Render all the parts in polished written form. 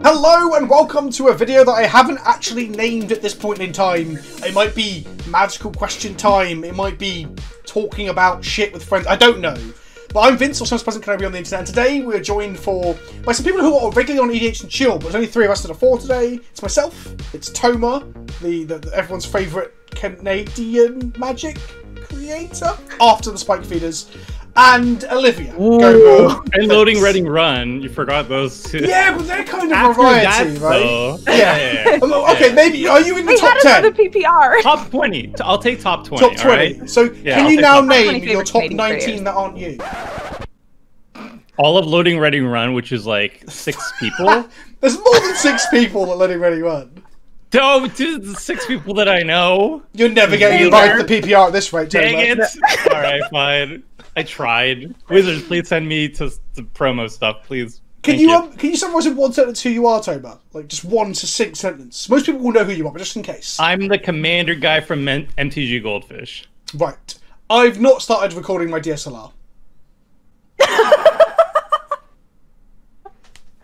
Hello and welcome to a video that I haven't actually named at this point in time. It might be magical question time, it might be talking about shit with friends, I don't know. But I'm Vince, also PleasantKenobi on the internet, and today we're joined by some people who are regularly on EDH and Chill, but there's only three of us that are four today. It's myself, it's Toma, the everyone's favourite Canadian magic creator, after the Spike Feeders, and Olivia. And Loading, Reading, Run. You forgot those two. Yeah, but they're kind of a variety, right? Yeah. Okay, maybe. Are you in the top 10? The PPR. Top 20. I'll take top 20. Top 20. Right? So, yeah, can you now name your top 19 that aren't you? All of Loading, Reading, Run, which is like 6 people. There's more than 6 people that Loading, Reading, Run. No, dude, the 6 people that I know. You're never getting invited to the PPR at this rate, Dang it! Alright, fine. I tried. Wizards, please send me to promo stuff, please. Can you summarize in one sentence who you are, Toma? Like, just one succinct sentence. Most people will know who you are, but just in case. I'm the commander guy from MTG Goldfish. Right. I've not started recording my DSLR.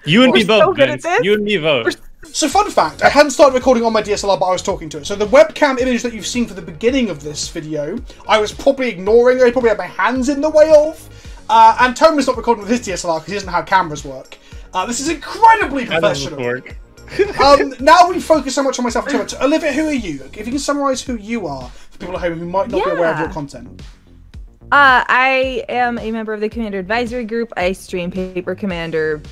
You and me both, Vince. You and me both. So, fun fact, I hadn't started recording on my DSLR, but I was talking to it. So the webcam image that you've seen for the beginning of this video, I was probably ignoring. I probably had my hands in the way of. And Toma's not recording with his DSLR because he doesn't know how cameras work. This is incredibly professional. Now we focus so much on myself and Toma. So, Olivia, who are you? If you can summarise who you are for people at home who might not be aware of your content. I am a member of the Commander Advisory Group. I stream Paper Commander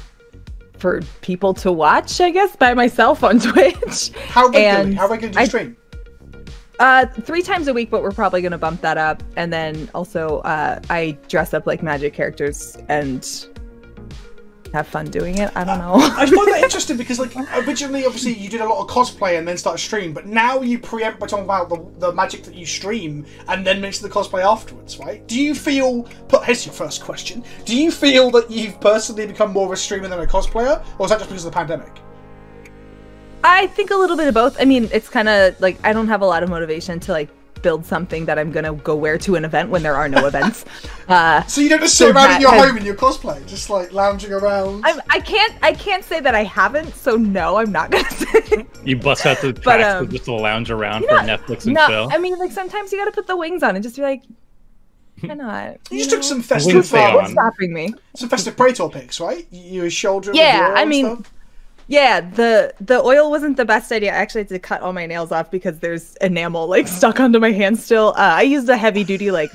for people to watch, I guess, by myself on Twitch. How regularly do you stream? 3 times a week, but we're probably going to bump that up. And then also, I dress up like Magic characters and have fun doing it. I don't know. I find that interesting because, like, originally, obviously, you did a lot of cosplay and then started stream, but now you preempt by talking about the magic that you stream and then mention the cosplay afterwards, right? Do you feel... Here's your first question. Do you feel that you've personally become more of a streamer than a cosplayer, or is that just because of the pandemic? I think a little bit of both. I mean, it's kind of, like, I don't have a lot of motivation to, like, build something that I'm gonna go wear to an event when there are no events. So you don't just sit around in your home in your cosplay, just like lounging around? I can't say that I haven't, so no, I'm not gonna say. You bust out the tracks just to lounge around for Netflix and chill. I mean, like, sometimes you gotta put the wings on and just be like, why not? You just took some festive what's stopping me? Some festive Praetor pics, right? You were shouldering I mean, stuff? Yeah, the oil wasn't the best idea. I actually had to cut all my nails off because there's enamel like stuck onto my hand still. I used a heavy duty like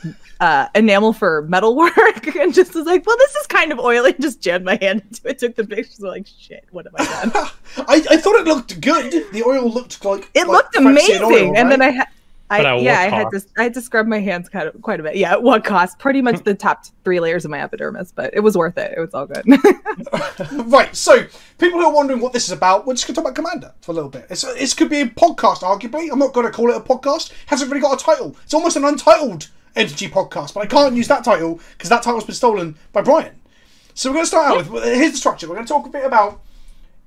enamel for metal work and just was like, well, this is kind of oily. Just jammed my hand into it, took the pictures, like, shit, what have I done? I thought it looked good. The oil looked like looked amazing, oil, right? And then I had to scrub my hands quite a bit. Yeah, at what cost? Pretty much the top 3 layers of my epidermis, but it was worth it. It was all good. Right, so people who are wondering what this is about, we're just going to talk about Commander for a little bit. It could be a podcast, arguably. I'm not going to call it a podcast. It hasn't really got a title. It's almost an untitled MTG podcast, but I can't use that title because that title's been stolen by Brian. So we're going to start out with, here's the structure. We're going to talk a bit about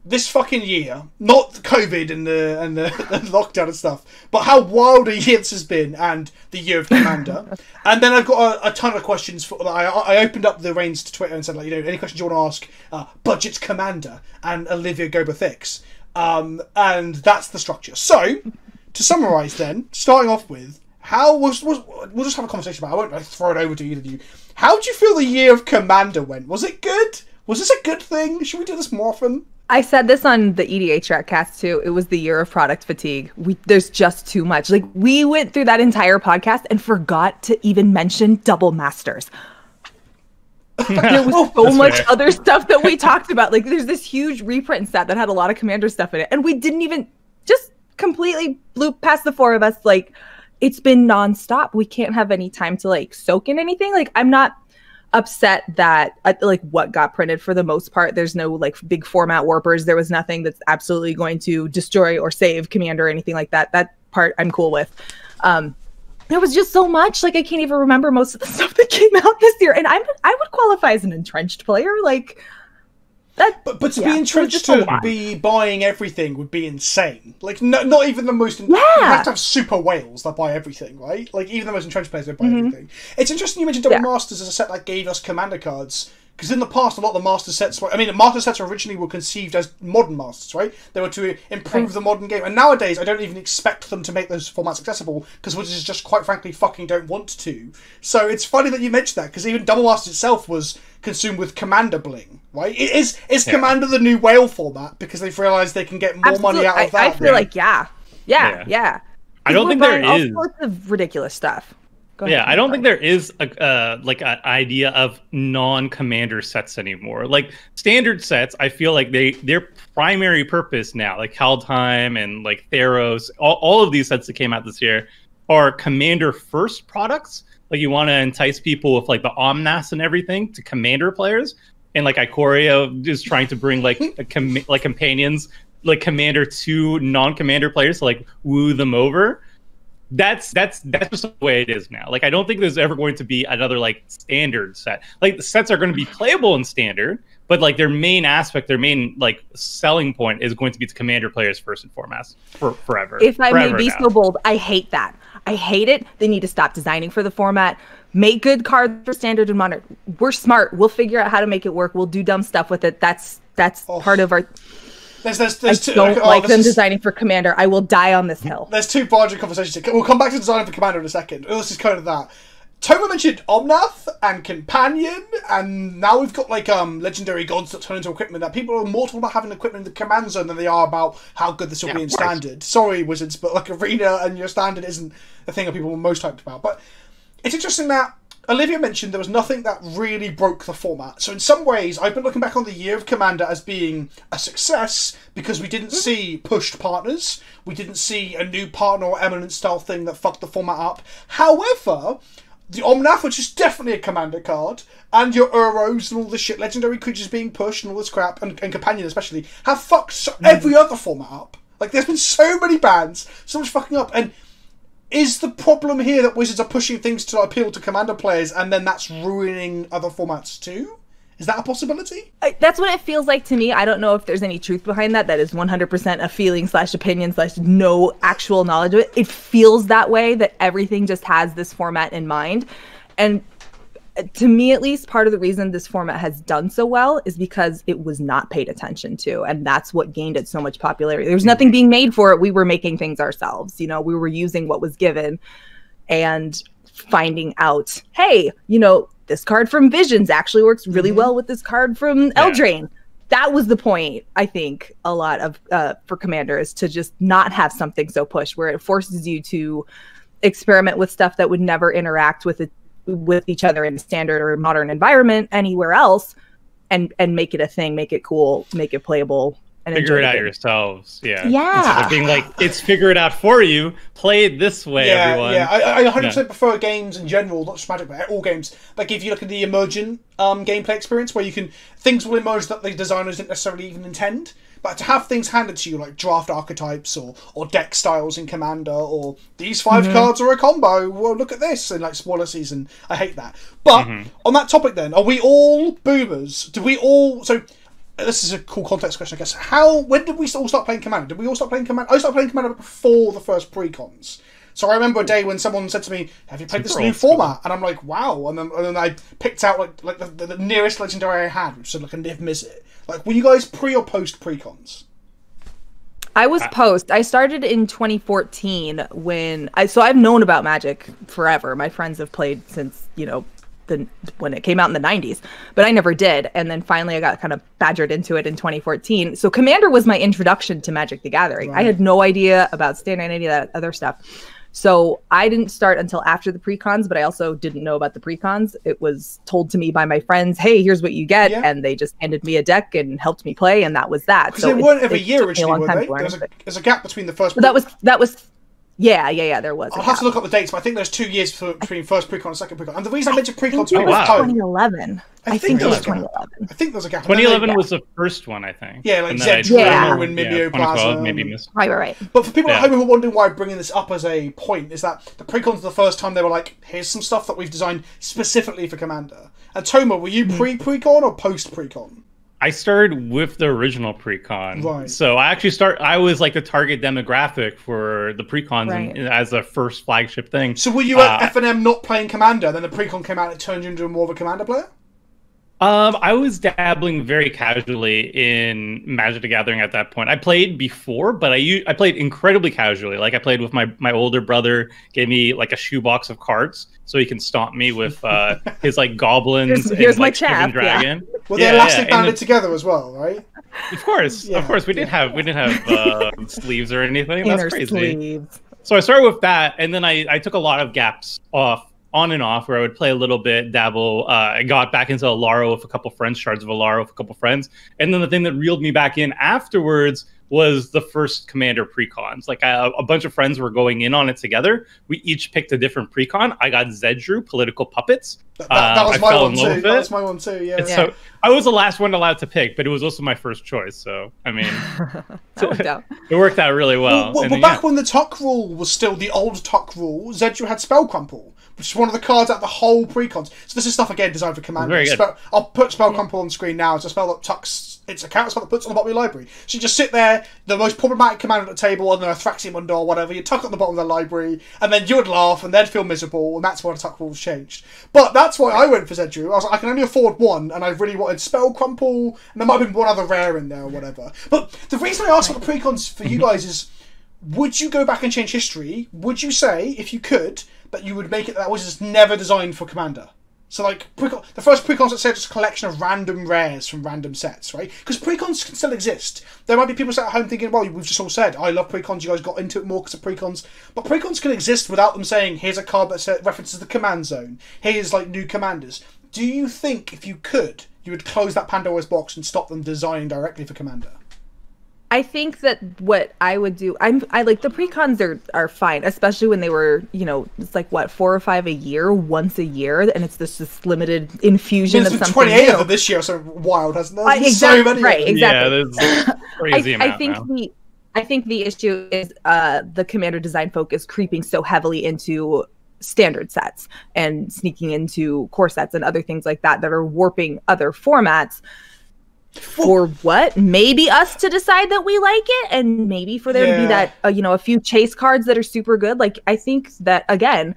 this fucking year, not COVID and the lockdown and stuff, but how wild a year this has been and the year of Commander. And then I've got a ton of questions for that. I opened up the reins to Twitter and said, like, any questions you want to ask, Budget's Commander and Olivia Gobethix. And that's the structure. So, to summarise then, starting off with, we'll just have a conversation about it. I won't throw it over to either of you. How do you feel the year of Commander went? Was it good? Was this a good thing? Should we do this more often? I said this on the EDH Trackcast too. It was the year of product fatigue. There's just too much. Like, we went through that entire podcast and forgot to even mention Double Masters. There was so much other stuff that we talked about. Like, there's this huge reprint set that had a lot of Commander stuff in it, and we didn't even, just completely blew past the 4 of us. Like, it's been nonstop. We can't have any time to, like, soak in anything. Like, I'm not upset that like what got printed for the most part. There's no like big format warpers. There was nothing that's absolutely going to destroy or save Commander or anything like that. That part I'm cool with. There was just so much. Like, I can't even remember most of the stuff that came out this year. And I would qualify as an entrenched player. Like, that, but to be entrenched to be buying everything would be insane. Like, not even the most... You have to have super whales that buy everything, right? Like, even the most entrenched players don't buy everything. It's interesting you mentioned Double Masters as a set that gave us Commander cards, Because in the past, a lot of the master sets were... I mean, the master sets originally were conceived as modern masters, right? They were to improve the modern game. And nowadays, I don't even expect them to make those formats accessible, because Wizards just, quite frankly, fucking don't want to. So it's funny that you mentioned that, because even Double Masters itself was consumed with Commander bling, right? Is Commander the new whale format, because they've realised they can get more money out of that? I feel like, yeah. I don't think there is... all sorts of ridiculous stuff. Yeah, I don't think there is like an idea of non-commander sets anymore. Like standard sets, I feel like their primary purpose now, like Kaldheim and like Theros, all of these sets that came out this year are commander first products. Like you want to entice people with like the Omnaths and everything to commander players, and like Ikoria is trying to bring like like companions, like commander to non-commander players to like woo them over. That's just the way it is now. Like I don't think there's ever going to be another like standard set. Like the sets are going to be playable in standard, but like their main aspect, their main like selling point is going to be to commander players first and foremost forever. If I may be so bold, I hate that. I hate it. They need to stop designing for the format. Make good cards for standard and modern. We're smart. We'll figure out how to make it work. We'll do dumb stuff with it. That's part of our... I don't like them designing for Commander. I will die on this hill. There's two branching conversations here. We'll come back to designing for Commander in a second. This is kind of that. Toma mentioned Omnath and Companion, and now we've got like legendary gods that turn into equipment. That people are more talking about having equipment in the command zone than they are about how good this will be in standard. Sorry, Wizards, but like Arena and your standard isn't the thing that people were most hyped about. But it's interesting that Olivia mentioned there was nothing that really broke the format. So in some ways, I've been looking back on the year of Commander as being a success because we didn't see pushed partners. We didn't see a new partner or eminent style thing that fucked the format up. However, the Omnath, which is definitely a Commander card, and your Uros and all this shit, legendary creatures being pushed and all this crap, and Companion especially, have fucked every other format up. Like, there's been so many bans, so much fucking up, and is the problem here that Wizards are pushing things to appeal to Commander players and then that's ruining other formats too? Is that a possibility? That's what it feels like to me. I don't know if there's any truth behind that. That is 100% a feeling / opinion / no actual knowledge of it. It feels that way, that everything just has this format in mind. And to me, at least, part of the reason this format has done so well is because it was not paid attention to. And that's what gained it so much popularity. There's nothing being made for it. We were making things ourselves. You know, we were using what was given and finding out, hey, you know, this card from Visions actually works really well with this card from Eldraine. That was the point, I think, a lot of for Commander, is to just not have something so pushed, where it forces you to experiment with stuff that would never interact with each other in a standard or modern environment anywhere else, and make it a thing, make it cool, make it playable, and figure it out yourselves. Yeah. Instead of being like, it's figure it out for you, play it this way, everyone. Yeah, I 100% prefer games in general, not just Magic, but all games that give you like the emergent gameplay experience, where things will emerge that the designers didn't necessarily even intend. But to have things handed to you, like draft archetypes or deck styles in Commander, or these 5 cards are a combo, well, look at this, in like Spoiler Season, I hate that. But on that topic then, are we all boomers? Do we all... So, this is a cool context question, I guess. When did we all start playing Commander? Did we all start playing Commander? I started playing Commander before the first pre-cons. So I remember a day when someone said to me, have you played this new format? And I'm like, wow. And then I picked out like the nearest legendary I had, which was like a Niv Mizzet. Like, were you guys pre or post pre-cons? I was post. I started in 2014 when I've known about Magic forever. My friends have played since, you know, when it came out in the 90s, but I never did. And then finally I got kind of badgered into it in 2014. So Commander was my introduction to Magic the Gathering. Right. I had no idea about standard and any of that other stuff. So I didn't start until after the pre-cons, but I also didn't know about the pre-cons. It was told to me by my friends, hey, here's what you get. Yeah. And they just handed me a deck and helped me play. And that was that. Because they weren't every year originally, were they? There's a gap between the first... That was Yeah, there was. I'll have to look up the dates, but I think there's 2 years between first pre-con and second pre-con. And the reason I mentioned pre-cons... I think it was 2011. I think it was 2011. I think there was a gap. 2011 was the first one, I think. Yeah, like Zed Trimo and Mimeoplasm. Maybe missed. Right. But for people at home who are wondering why I'm bringing this up as a point, is that the pre-cons are the first time they were like, here's some stuff that we've designed specifically for Commander. And Toma, were you pre-pre-con or post-pre-con? I started with the original pre-con. Right. So I was like the target demographic for the pre-cons as the first flagship thing. So were you at FNM not playing Commander, then the pre-con came out and it turned you into more of a Commander player? I was dabbling very casually in Magic the Gathering at that point. I played before, but I played incredibly casually. Like I played with my older brother, gave me like a shoebox of cards so he can stomp me with his like goblins here's and my like chaff, dragon. Well, they're elastic banded together as well, right? Of course. We didn't have sleeves or anything. That's crazy. Sleeves. So I started with that, and then I took a lot of gaps off, on and off, where I would play a little bit, dabble. I got back into Alaro with a couple friends, Shards of Alaro with a couple friends. And then the thing that reeled me back in afterwards was the first Commander precons. Like a bunch of friends were going in on it together. We each picked a different precon. I got Zedru, Political Puppets. That was my one too. That was my one too, yeah. So I was the last one allowed to pick, but it was also my first choice. So, I mean, it worked out really well. Well, back when the Tuck rule was still the old Tuck rule, Zedru had Spell Crumple, which is one of the cards out of the whole precons. So this is stuff, again, designed for Commander. Very good. I'll put Spell Crumple on screen now. It's a spell that tucks... It's a counter spell that puts on the bottom of your library. So you just sit there, the most problematic commander at the table, on the Athraximundo or whatever, you tuck it on the bottom of the library, and then you would laugh, and they'd feel miserable, and that's why the Tuck rules changed. But that's why I went for Zedru. I was like, I can only afford one, and I really wanted Spell Crumple, and there might have been one other rare in there or whatever. But the reason I asked about the precons for you guys is, would you go back and change history? Would you say, if you could, that you would make it that was just never designed for Commander? So, like, the first precons that said just a collection of random rares from random sets, right? Because precons can still exist. There might be people sat at home thinking, well, we've just all said, I love precons, you guys got into it more because of precons. But precons can exist without them saying, here's a card that references the command zone. Here's, like, new commanders. Do you think, if you could, you would close that Pandora's box and stop them designing directly for Commander? I think that what I would do, I like the precons are fine, especially when they were, it's like what, 4 or 5 a year, once a year, and it's this limited infusion of something 28 new. of them this year, so wild, hasn't there? Exactly, so many. Right, exactly. Yeah, there's a crazy amount now. I think the issue is the Commander design focus creeping so heavily into standard sets and sneaking into core sets and other things like that are warping other formats. For what? Maybe us to decide that we like it, and maybe for there to be that, a few chase cards that are super good. Like, I think that, again,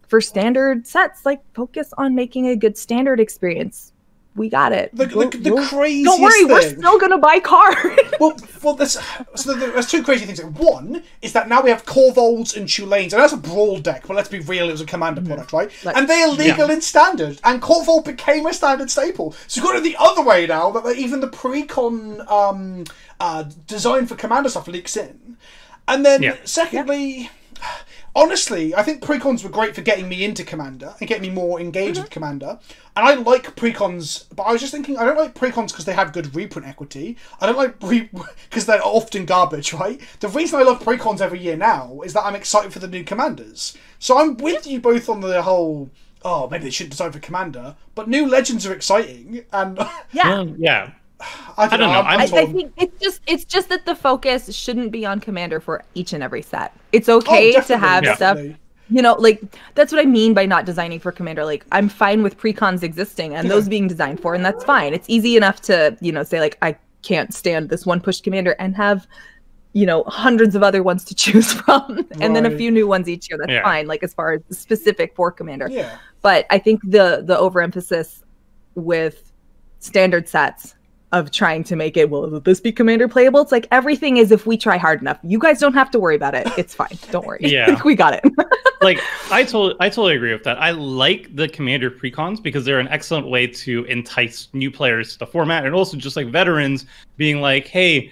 for standard sets, like, focus on making a good standard experience. We got it. The craziest Don't worry, thing. we're still going to buy cards. Well, there's two crazy things. One is that now we have Corvolds and Tulanes, and that's a Brawl deck, but let's be real, it was a Commander product, right? And they are legal in Standard, and Corvold became a Standard staple. So you've got it the other way now, that even the pre-con design for Commander stuff leaks in. And then, secondly... Honestly, I think precons were great for getting me into Commander and getting me more engaged with Commander. And I like precons, but I was just thinking, I don't like precons because they have good reprint equity. I don't like because they're often garbage, right? The reason I love precons every year now is that I'm excited for the new Commanders. So I'm with you both on the whole, maybe they should design for Commander, but new Legends are exciting. And I don't know. I think it's just that the focus shouldn't be on Commander for each and every set. It's okay to have stuff, like, that's what I mean by not designing for Commander. Like, I'm fine with precons existing and those being designed for, and that's fine. It's easy enough to, say, like, I can't stand this one push Commander and have, hundreds of other ones to choose from, and then a few new ones each year. That's fine, like, as far as specific for Commander. Yeah. But I think the overemphasis with standard sets of trying to make it, will this be Commander playable? It's like, everything is if we try hard enough. You guys don't have to worry about it. It's fine. Don't worry. Yeah. We got it. Like, I totally agree with that. I like the Commander precons because they're an excellent way to entice new players to the format, and also just like veterans being like, hey,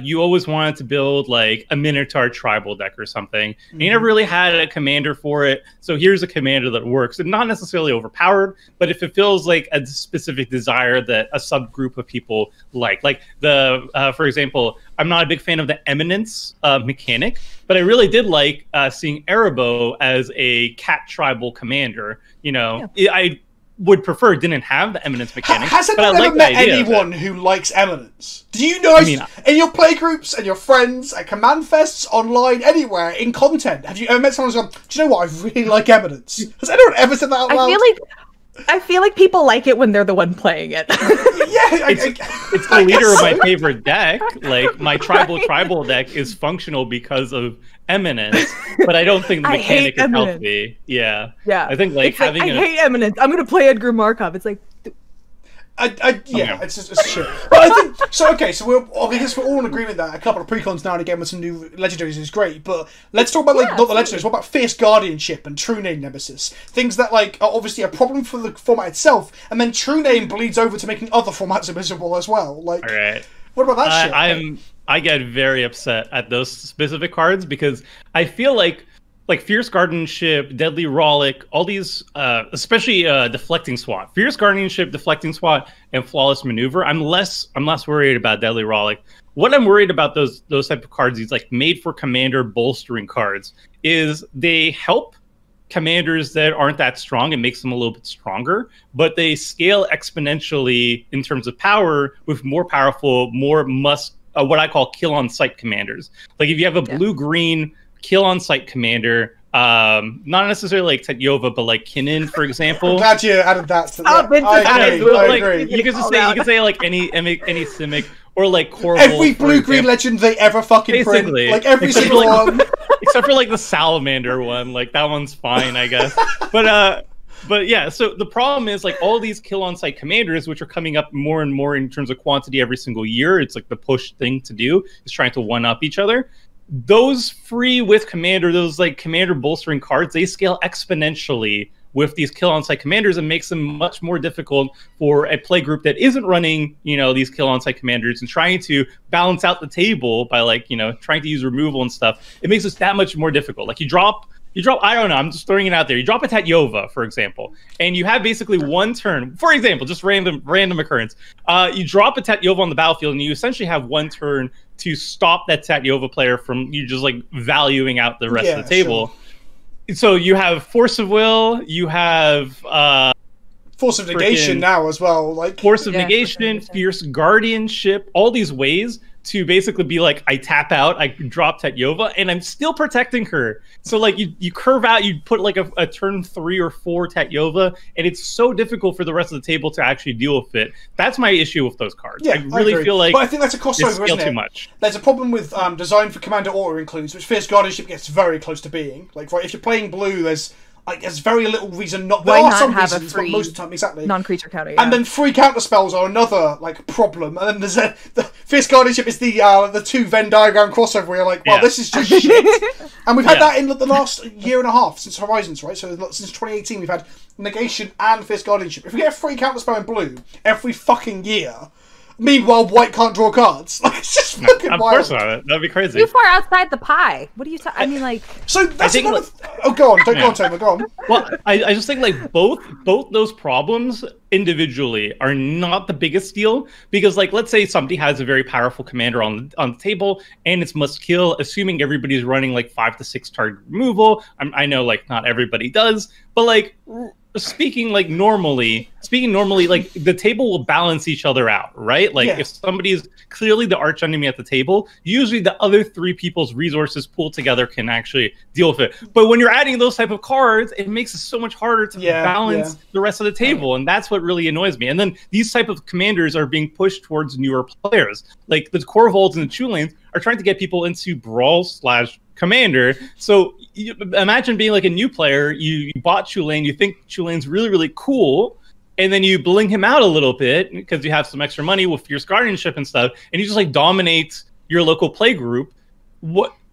you always wanted to build like a Minotaur tribal deck or something. And you never really had a commander for it. So here's a commander that works, and not necessarily overpowered, but if it feels like a specific desire that a subgroup of people like for example, I'm not a big fan of the Eminence mechanic, but I really did like seeing Erebos as a cat tribal commander. I would prefer didn't have the Eminence mechanic. Has anyone ever met anyone who likes Eminence? Do you know, in your playgroups and your friends at Command Fests, online, anywhere, in content, have you ever met someone who's gone, do you know what, I really like Eminence? Has anyone ever said that out loud? I feel like people like it when they're the one playing it. It's the leader of my favorite deck. Like, my tribal deck is functional because of Eminence, but I don't think the mechanic is healthy. Yeah. I think like I hate Eminence. I'm gonna play Edgar Markov. It's like, Yeah, it's shit. But I think so. Okay, so I guess we're all in agreement that a couple of precons now and again with some new legendaries is great. But let's talk about not the legendaries. What about Fierce Guardianship and True Name Nemesis? Things that are obviously a problem for the format itself, and then True Name bleeds over to making other formats miserable as well. All right. What about that shit? I get very upset at those specific cards because I feel like Fierce Guardianship, Deadly Rollick, all these, especially Deflecting Swat. Fierce Guardianship, Deflecting Swat, and Flawless Maneuver. I'm less worried about Deadly Rollick. What I'm worried about those type of cards, these made for commander bolstering cards, is they help commanders that aren't that strong and makes them a little bit stronger, but they scale exponentially in terms of power with more powerful, more what I call kill on sight commanders. Like if you have a blue-green kill on sight commander, not necessarily like Tetyova, but like Kinnan, for example. I'm glad you added that. I agree. You can say like any Simic or like Corval. Every blue-green legend they ever fucking basically print. Like every single one. Except for like the Salamander one. Like that one's fine, I guess. But yeah, so the problem is like all these kill on sight commanders, which are coming up more and more in terms of quantity every single year. It's like the push thing to do is trying to one up each other. Those free with commander, those like commander bolstering cards, they scale exponentially with these kill on sight commanders and makes them much more difficult for a play group that isn't running, these kill on sight commanders and trying to balance out the table by trying to use removal and stuff. It makes it that much more difficult. Like you drop, I don't know, I'm just throwing it out there. You drop a Tetyova, for example, and you have basically one turn. For example, just random occurrence. You drop a Tetyova on the battlefield, and you essentially have one turn to stop that Tetyova player from you just valuing out the rest of the table. Sure. So you have Force of Will, you have Force of Negation now as well. Force of Negation, Fierce Guardianship, all these ways to basically be like, I tap out, I drop Tetyova, and I'm still protecting her. So you curve out, you put a turn 3 or 4 Tetyova, and it's so difficult for the rest of the table to actually deal with it. That's my issue with those cards. Yeah, I really feel like, but I think that's a crossover, isn't it? Too much. There's a problem with design for Commander Auto includes, which Fierce Guardianship gets very close to being. If you're playing blue, there's very little reason not. There Why are not some have reasons, a free but most of the time, exactly. Non-creature counter. Yeah. And then free counter spells are another problem. And then there's the Fierce Guardianship is the 2 Venn diagram crossover where you're like, well, this is just shit. And we've had that in the last year and a half since Horizons, right? So since 2018, we've had Negation and Fierce Guardianship. If we get a free counter spell in blue every fucking year. Meanwhile, white can't draw cards. It's just fucking wild. Of course not. That'd be crazy. Too far outside the pie. What are you talking? I mean, So that's another. Go on. Don't go on, Tamer. Go on. Well, I just think both those problems individually are not the biggest deal because let's say somebody has a very powerful commander on the table and it's must kill, assuming everybody's running 5 to 6 target removal. I know not everybody does, but speaking normally, the table will balance each other out, right? If somebody's clearly the arch enemy at the table, usually the other 3 people's resources pooled together can actually deal with it. But when you're adding those type of cards, it makes it so much harder to balance the rest of the table, and that's what really annoys me. And then these type of commanders are being pushed towards newer players. The Corvalds and the Chulanes are trying to get people into Brawl / Commander. So imagine being a new player, you bought Chulane, you think Chulane's really, really cool, and then you bling him out a little bit because you have some extra money with Fierce Guardianship and stuff, and he just dominates your local play group.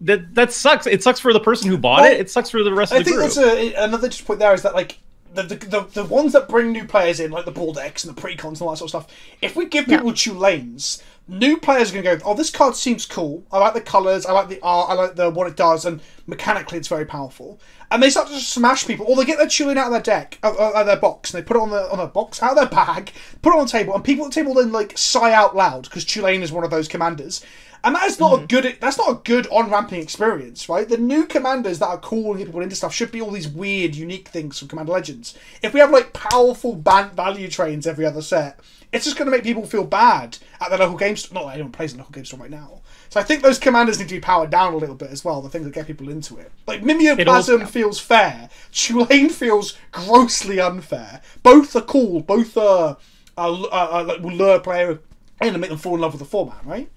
That sucks. It sucks for the person who bought it. It sucks for the rest of the group. I think that's another point there is that the ones that bring new players in, like the Ball decks and the precons and all that sort of stuff, if we give people Chulanes, new players are going to go, oh, this card seems cool. I like the colours, I like the art, I like what it does, and mechanically it's very powerful. And they start to just smash people, or they get their Chulane out of their deck, out of their box, and they put it on their box, out of their bag, put it on the table, and people at the table then sigh out loud because Chulane is one of those commanders. And that is not a good. That's not a good on-ramping experience, right? The new commanders that are cool and get people into stuff should be all these weird, unique things from Commander Legends. If we have powerful value trains every other set, it's just going to make people feel bad at the local game store. Not anyone plays in the local game store right now. So I think those commanders need to be powered down a little bit as well. The things that get people into it. Mimeoplasm feels fair. Chulane feels grossly unfair. Both are cool. Both will lure a player in and make them fall in love with the format, right?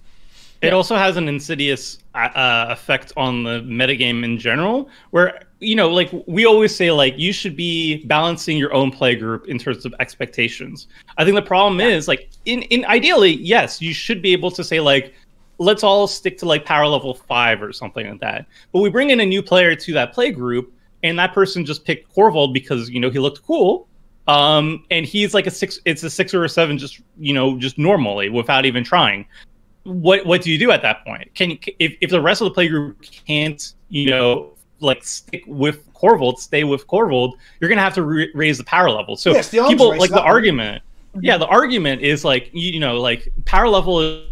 It also has an insidious effect on the metagame in general, where, you know, like we always say, like, you should be balancing your own play group in terms of expectations. I think the problem is, like, in ideally, yes, you should be able to say, like, let's all stick to like power level 5 or something like that. But we bring in a new player to that play group, and that person just picked Corvold because, you know, he looked cool. And he's like it's a 6 or a 7, just, you know, just normally without even trying. What do you do at that point? If the rest of the play group can't, you know, like stick with Corvold, stay with Corvold, you're gonna have to raise the power level. So yes, people like the argument. Yeah, the argument is like, you know, like power level is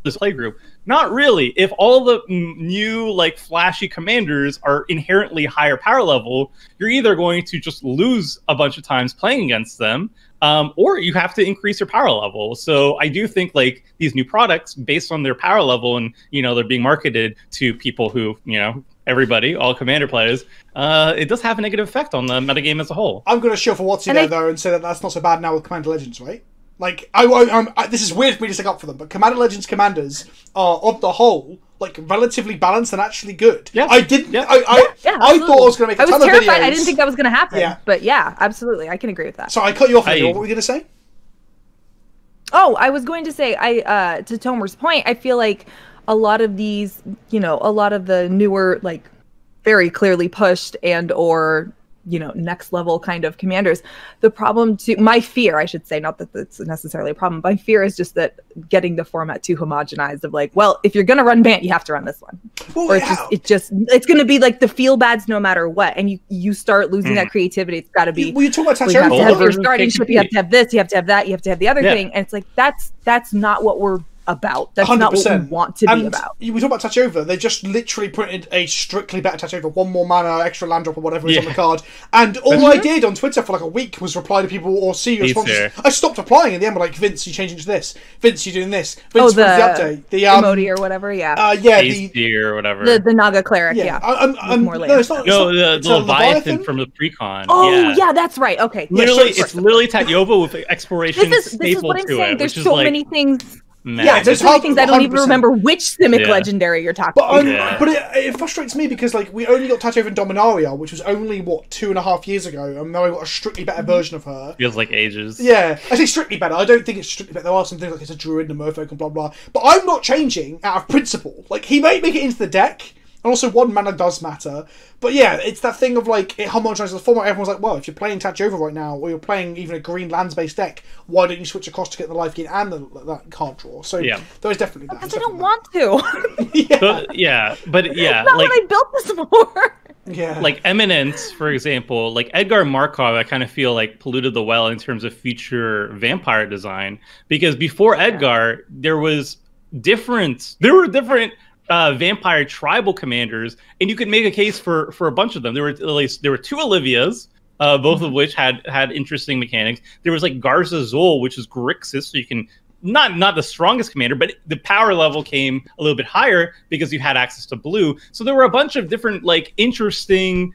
this play group. Not really. If all the new like flashy commanders are inherently higher power level, you're either going to just lose a bunch of times playing against them, or you have to increase your power level. So I do think like these new products, based on their power level, and, you know, they're being marketed to people who, you know, everybody, all commander players, it does have a negative effect on the metagame as a whole. I'm going to show for Watsy there though and say that that's not so bad now with Commander Legends, right? Like, this is weird for me to stick up for them, but Commander Legends commanders are, on the whole, like, relatively balanced and actually good. Yeah. I didn't. Yeah. I thought I was going to make a ton of videos. I was terrified. I didn't think that was going to happen. Yeah. But yeah, absolutely, I can agree with that. So I cut you off. What were we going to say? Oh, I was going to say, to Tomer's point, I feel like a lot of these, you know, a lot of the newer, like, very clearly pushed and or, you know, next level kind of commanders, the problem to my fear, I should say, not that that's necessarily a problem, my fear is just that getting the format too homogenized of like, well, if you're going to run Bant, you have to run this one. Well, or it's going to be like the feel bads no matter what. And you start losing that creativity. It's got to be, well, you talk about you have to have your starting ship, you have to have this, you have to have that, you have to have the other thing. And it's like, that's not what we're about. That's 100%. Not what we want to be about. We talk about touch over. They just literally printed a strictly better touch over, 1 more mana, extra land drop or whatever is on the card. And all I did on Twitter for like a week was reply to people or see responses. I stopped applying in the end. Like, Vince, you changing to this. Vince, you doing this. Vince, the update? The emoji or whatever. or whatever. The Naga cleric. More no, it's not. No, the Leviathan from the precon. Oh yeah, that's right. Okay. Literally, it's literally Tatyova with exploration staple to it. There's so many things. Yeah, there's so many things I don't even remember which Simic legendary you're talking about. But it frustrates me because like we only got touch over in Dominaria, which was only 2.5 years ago, and now I got a strictly better version of her. Feels like ages. Yeah, I say strictly better. I don't think it's strictly better. There are some things like it's a druid and a merfolk and blah blah. But I'm not changing out of principle. Like, he may make it into the deck. And also 1 mana does matter. But yeah, it's that thing of like, it homogenizes the format. Everyone's like, well, if you're playing Touch Over right now, or you're playing even a green lands-based deck, why don't you switch across to get the life gain and that card draw? So there is definitely that. Because I don't want to. But not like, what I built this for. Yeah. Like Eminence, for example, like Edgar Markov, I kind of feel like polluted the well in terms of future vampire design. Because before Edgar, there were different vampire tribal commanders, and you could make a case for a bunch of them. There were 2 Olivias, both of which had interesting mechanics. There was like Garza Zol, which is Grixis, so you can not the strongest commander, but the power level came a little bit higher because you had access to blue. So there were a bunch of different like interesting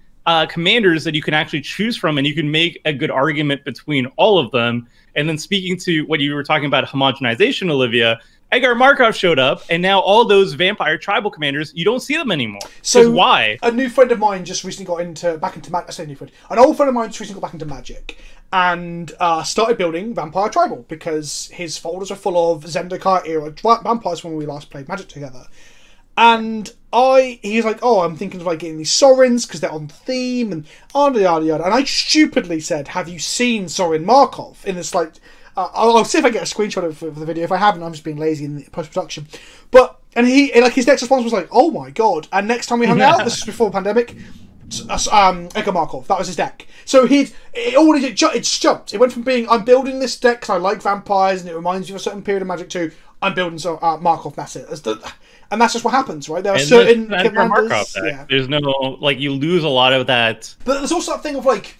commanders that you can actually choose from, and you can make a good argument between all of them. And then speaking to what you were talking about, homogenization, Olivia, Edgar Markov showed up, and now all those vampire tribal commanders, you don't see them anymore. So why? A new friend of mine just recently got back into Magic. I say new friend. An old friend of mine just recently got back into Magic and started building Vampire Tribal because his folders are full of Zendikar era vampires when we last played Magic together. And he was like, oh, I'm thinking of like getting these Sorins because they're on theme and yada yada yada. And I stupidly said, have you seen Sorin Markov in this like... I'll see if I get a screenshot of the video. If I haven't, I'm just being lazy in the post-production. And his next response was like, "Oh my god!" And next time we hung out, this is before the pandemic, Edgar Markov, that was his deck. So it jumped. It went from being, I'm building this deck because I like vampires and it reminds you of a certain period of Magic, to I'm building Markov. That's it. And that's just what happens, right? There are certain commanders. There's no like, you lose a lot of that. But there's also that thing of like,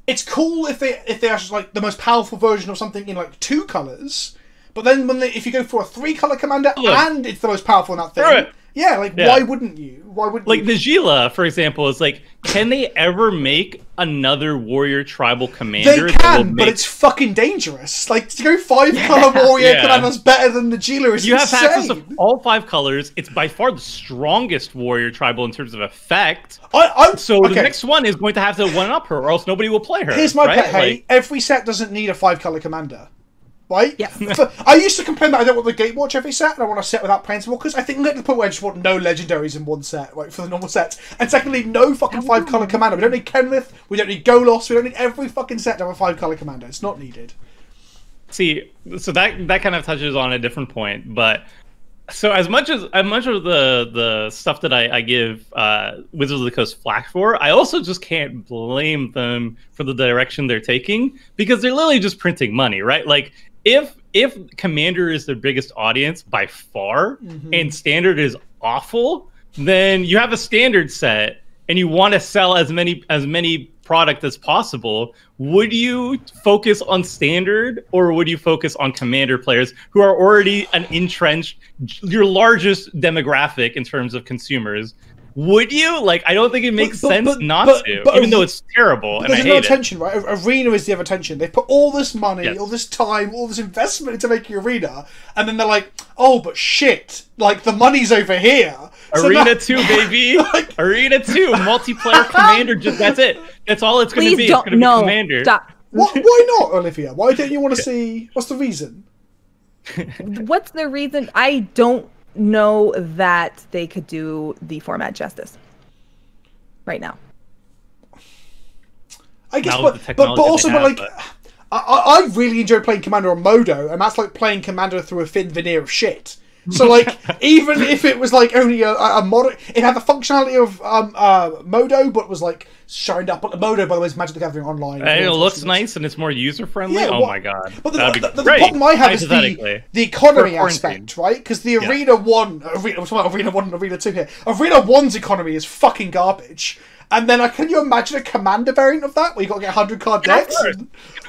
it's cool if they're just like the most powerful version of something in like 2 colors, but then if you go for a 3-color commander and it's the most powerful in that thing, why wouldn't you? Like the Gila, for example, is like, can they ever make another warrior tribal commander. They can, but it's fucking dangerous. Like, to go 5-color warrior commander's better than the Jila is You have insane. access to all 5 colors. It's by far the strongest warrior tribal in terms of effect. The next one is going to have to one-up her, or else nobody will play her. Here's my pet hate. Every set doesn't need a 5-color commander. Right? Yes. I used to complain that I don't want the Gatewatch every set, and I want a set without Planeswalkers. I think I'm getting to the point where I just want no legendaries in one set, right, for the normal sets. And secondly, no fucking 5-color commander. We don't need Kenrith, we don't need Golos, we don't need every fucking set to have a 5-color commander. It's not needed. See, so that kind of touches on a different point, but so as much of the stuff that I give Wizards of the Coast flack for, I also just can't blame them for the direction they're taking, because they're literally just printing money, right? Like, if Commander is their biggest audience by far, and Standard is awful, then you have a Standard set and you want to sell as many product as possible. Would you focus on Standard, or would you focus on Commander players who are already an entrenched, your largest demographic in terms of consumers? Would you? Like, I don't think it makes sense not to, even though it's terrible and I hate there's no tension, right? Arena is the other tension. They put all this money, all this time, all this investment into making Arena, and then they're like, oh, but shit, like, the money's over here. Arena 2, baby. Like, Arena 2, multiplayer Commander, just that's it. That's all it's going to be. It's going to be Commander. Stop. Why not, Olivia? Why don't you want to see... What's the reason? What's the reason? I don't know that they could do the format justice right now. I guess, but also, I really enjoy playing Commander on Modo, and that's like playing Commander through a thin veneer of shit. So, like, even if it was like only a mod, it had the functionality of Modo, but was like shined up. But Modo, by the way, is Magic the Gathering Online. And it looks nice and it's more user friendly. Yeah, my god! But the problem I have is the economy aspect, right? Because the Arena 1, Arena 1 and Arena 2 here. Arena 1's economy is fucking garbage. And then, can you imagine a Commander variant of that, where you got to get 100-card decks?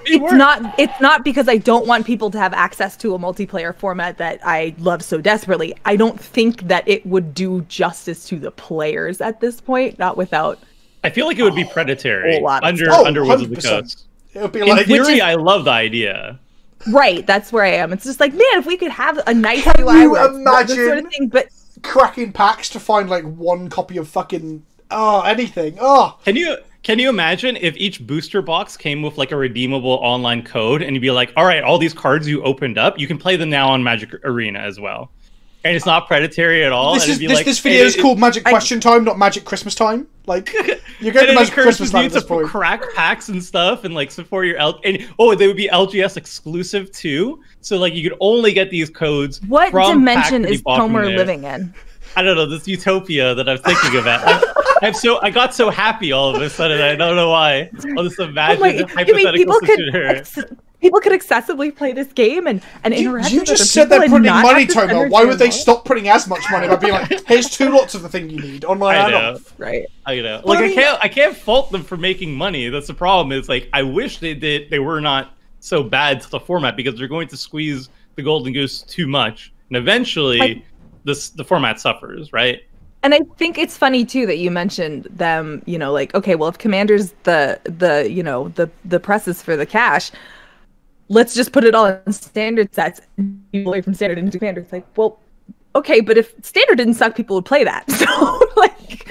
It's not because I don't want people to have access to a multiplayer format that I love so desperately. I don't think that it would do justice to the players at this point, not without... I feel like it would be predatory under Wizards of the Coast. It would be like... In theory, I love the idea. Right, that's where I am. It's just like, man, if we could have a nice UI where imagine this sort of thing, but cracking packs to find, like, one copy of fucking... anything. Can you imagine if each booster box came with like a redeemable online code, and you'd be like, all right, all these cards you opened up, you can play them now on Magic Arena as well. And it's not predatory at all. This video is called Magic Question Time, not Magic Christmas Time. Like, you're going to Magic Christmas time at this point. Crack packs and stuff, and like support your they would be LGS exclusive too. So like you could only get these codes. What dimension is Homer living in? I don't know, this utopia that I'm thinking about. I got so happy all of a sudden. I don't know why. All this imagined hypothetical situation. People could excessively play this game and interact. You just said they're printing money, Tomo. Why would they stop printing as much money by being like, "Here's 2 lots of the thing you need online and off"? Right. I know. Like, I can't fault them for making money. That's the problem. Is like I wish they were not so bad to the format, because they're going to squeeze the golden goose too much, and eventually the format suffers, right? And I think it's funny too that you mentioned them, like, okay, well, if Commander's the presses for the cash, let's just put it all in Standard sets, people away from Standard into Commander. It's like, well, okay, but if Standard didn't suck, people would play that. So, like...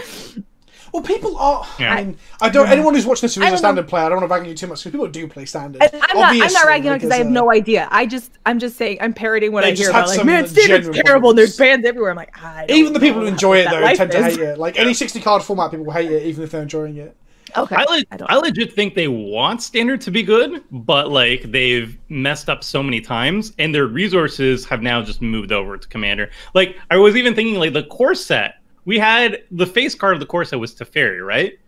Well, people are. Yeah. I mean, anyone who's watching this who's a Standard player, I don't want to bag on you too much, because people do play Standard. I'm not ragging on because I have no idea. I'm just saying, I'm parroting what I hear about. Like, man, Standard's terrible, and there's bans everywhere. I'm like, even the people who enjoy it though tend to hate it. Like any 60-card format, people hate it, even if they're enjoying it. Okay. I legit think they want Standard to be good, but like they've messed up so many times, and their resources have now just moved over to Commander. Like I was even thinking, like the core set. We had the face card of the core set was Teferi, right?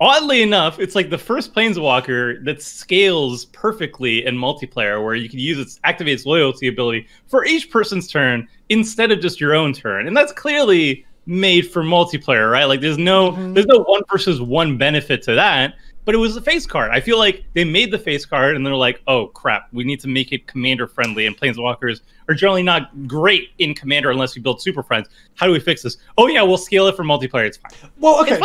Oddly enough, it's like the first Planeswalker that scales perfectly in multiplayer, where you can activate its loyalty ability for each person's turn instead of just your own turn, and that's clearly made for multiplayer, right? Like there's no 1 versus 1 benefit to that. but it was a face card. I feel like they made the face card and they're like, oh crap, we need to make it commander friendly, and Planeswalkers are generally not great in commander unless you build super friends. How do we fix this? Oh yeah, we'll scale it for multiplayer, it's fine. Well, okay,